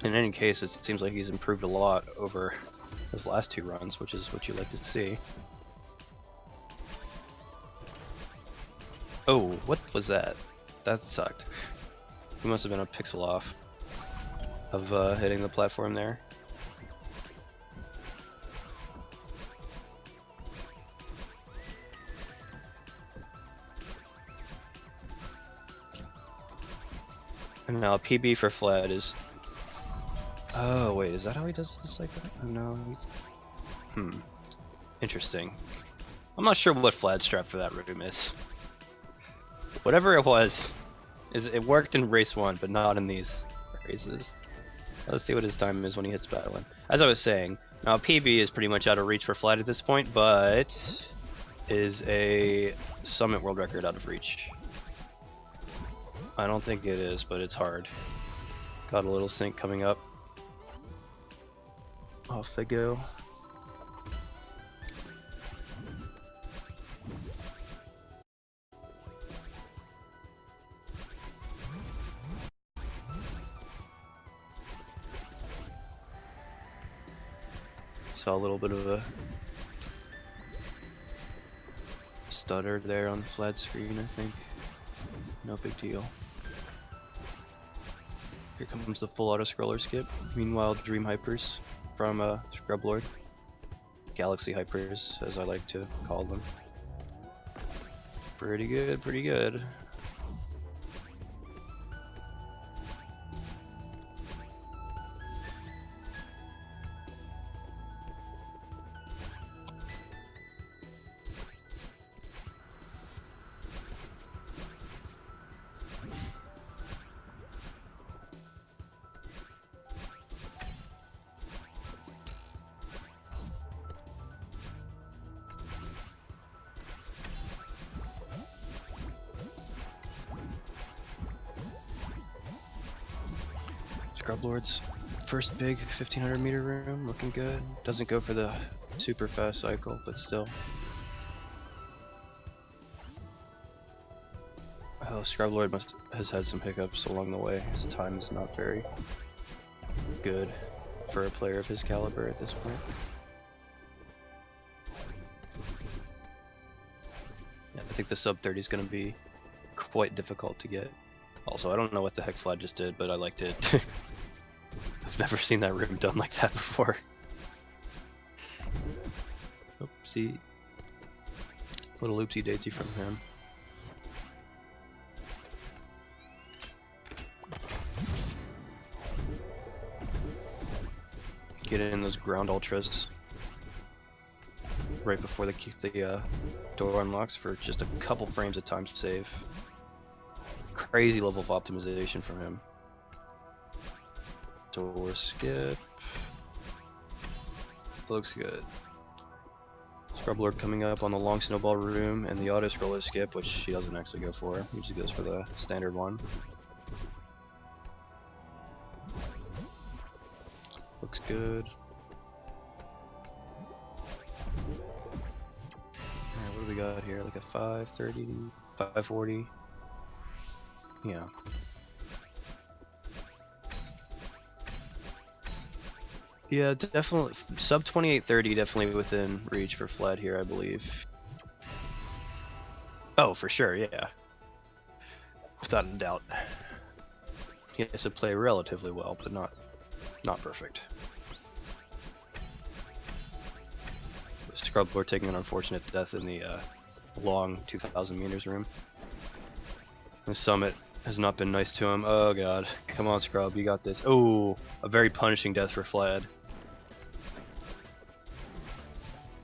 In any case, it seems like he's improved a lot over his last 2 runs, which is what you like to see. Oh, what was that? That sucked. He must have been a pixel off of hitting the platform there. And now PB for Flad is... Oh wait, is that how he does this like that? Oh no, he's... Interesting. I'm not sure what Flad's strat for that room is. Whatever it was, it worked in race 1, but not in these races. Let's see what his time is when he hits battling. As I was saying, now PB is pretty much out of reach for Flad at this point, but is a Summit World Record out of reach. I don't think it is, but it's hard. Got a little sync coming up. Off they go. Saw a little bit of a stutter there on the flat screen, I think. No big deal. Here comes the full auto scroller skip. Meanwhile, Dream Hypers from Scrublord. Galaxy Hypers, as I like to call them. Pretty good, pretty good. Scrublord's first big 1500 meter room, looking good. Doesn't go for the super fast cycle, but still. Oh, Scrublord has had some hiccups along the way. His time is not very good for a player of his caliber at this point. Yeah, I think the sub 30 is going to be quite difficult to get. Also, I don't know what the heck Slide just did, but I liked it. I've never seen that room done like that before. Oopsie. Little oopsie daisy from him. Get in those ground ultras right before the door unlocks for just a couple frames of time save. Crazy level of optimization from him. Door skip. Looks good. Scrublord coming up on the long snowball room and the auto scroller skip, which he doesn't actually go for. He usually goes for the standard one. Looks good. Alright, what do we got here? Like a 530, 540. Yeah. Yeah, definitely sub 2830, definitely within reach for Fled here, I believe. Oh, for sure, yeah. Without a doubt. He has to play relatively well, but not perfect. Scrublord taking an unfortunate death in the long 2000 meters room. The Summit has not been nice to him. Oh god. Come on, Scrub, you got this. Oh, a very punishing death for Fled.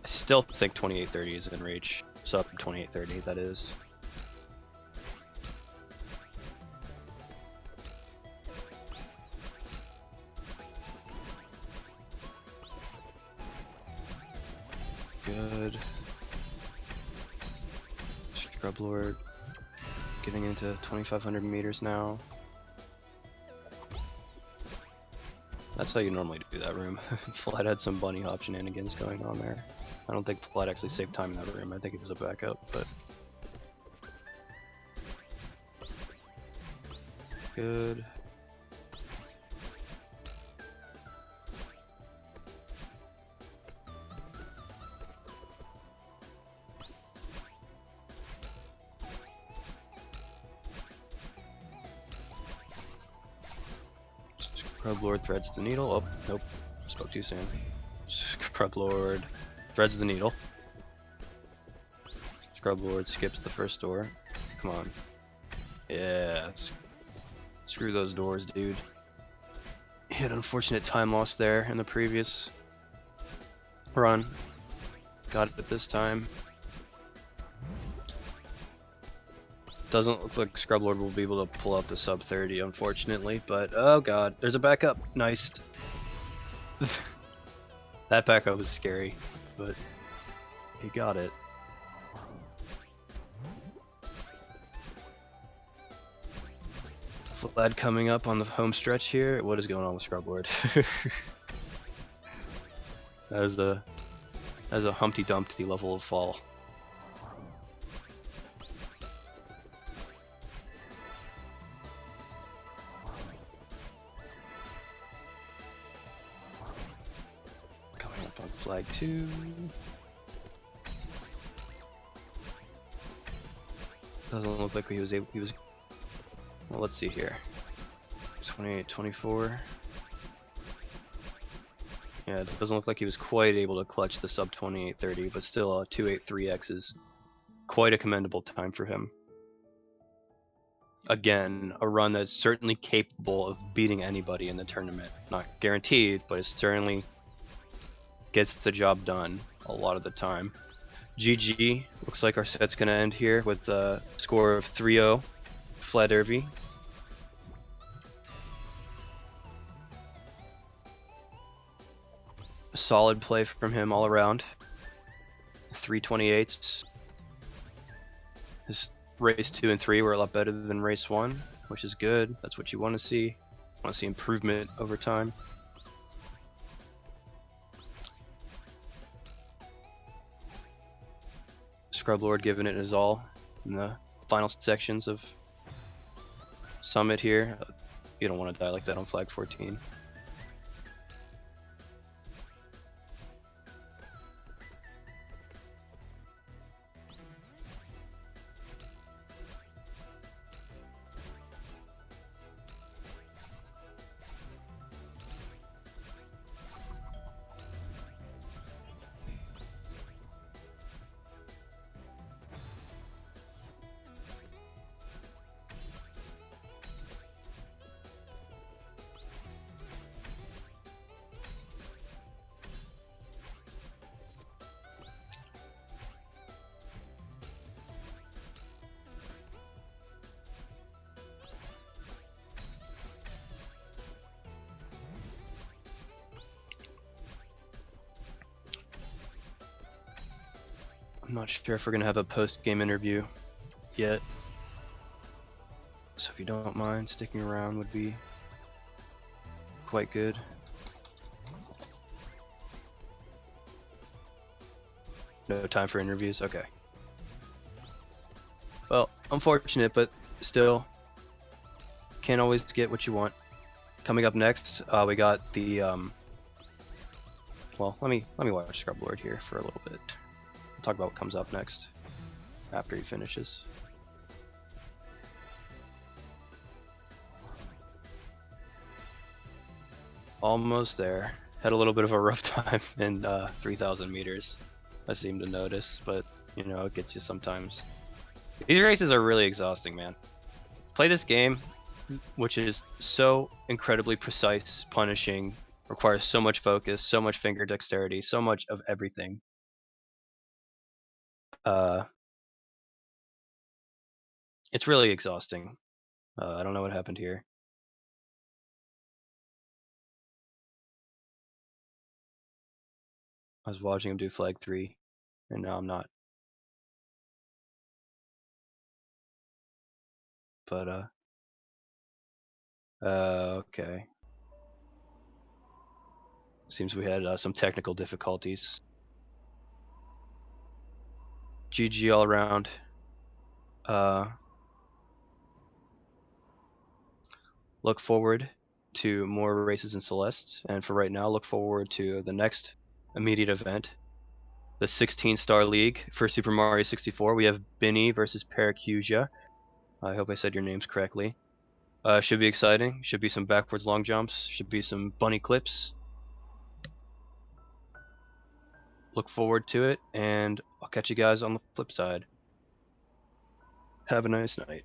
still think 2830 is in reach. Sub 2830, that is. Good. Scrublord getting into 2,500 meters now. That's how you normally do that room. Flat had some bunny hop shenanigans going on there. I don't think Flat actually saved time in that room. I think it was a backup, but good. Scrublord threads the needle. Oh, nope. Spoke too soon. Scrublord threads the needle. Scrublord skips the first door. Come on. Yeah. Screw those doors, dude. He had unfortunate time loss there in the previous run. Got it this time. Doesn't look like Scrublord will be able to pull out the sub 30, unfortunately, but oh god, there's a backup. Nice. That backup was scary, but he got it. Flad coming up on the home stretch here. What is going on with Scrublord? That is a Humpty Dumpty level of fall. Coming up on flag 2. Doesn't look like he was. Well, let's see here. 28, 24. Yeah, it doesn't look like he was quite able to clutch the sub 2830, but still a 283x is quite a commendable time for him. Again, a run that's certainly capable of beating anybody in the tournament. Not guaranteed, but it certainly gets the job done a lot of the time. GG, looks like our set's gonna end here with a score of 3-0. Fladervy. Solid play from him all around. 328s. His race 2 and 3 were a lot better than race 1, which is good. That's what you want to see. You want to see improvement over time. Scrublord giving it his all in the final sections of Summit here. You don't want to die like that on flag 14. I'm not sure if we're gonna have a post-game interview yet, so if you don't mind sticking around would be quite good. No time for interviews? Okay. Well, unfortunate, but still can't always get what you want. Coming up next, we got the well, let me watch Scrublord here for a little bit. We'll talk about what comes up next after he finishes. Almost there. Had a little bit of a rough time in 3,000 meters. I seem to notice, but you know, it gets you sometimes. These races are really exhausting, man. Play this game, which is so incredibly precise, punishing, requires so much focus, so much finger dexterity, so much of everything. It's really exhausting. I don't know what happened here. I was watching him do flag 3, and now I'm not. But, okay. Seems we had some technical difficulties. GG all around. Look forward to more races in Celeste, and for right now, look forward to the next immediate event, the 16-star league for Super Mario 64. We have Binny versus Paracusia. I hope I said your names correctly. Should be exciting. Should be some backwards long jumps. Should be some bunny clips. Look forward to it, and I'll catch you guys on the flip side. Have a nice night.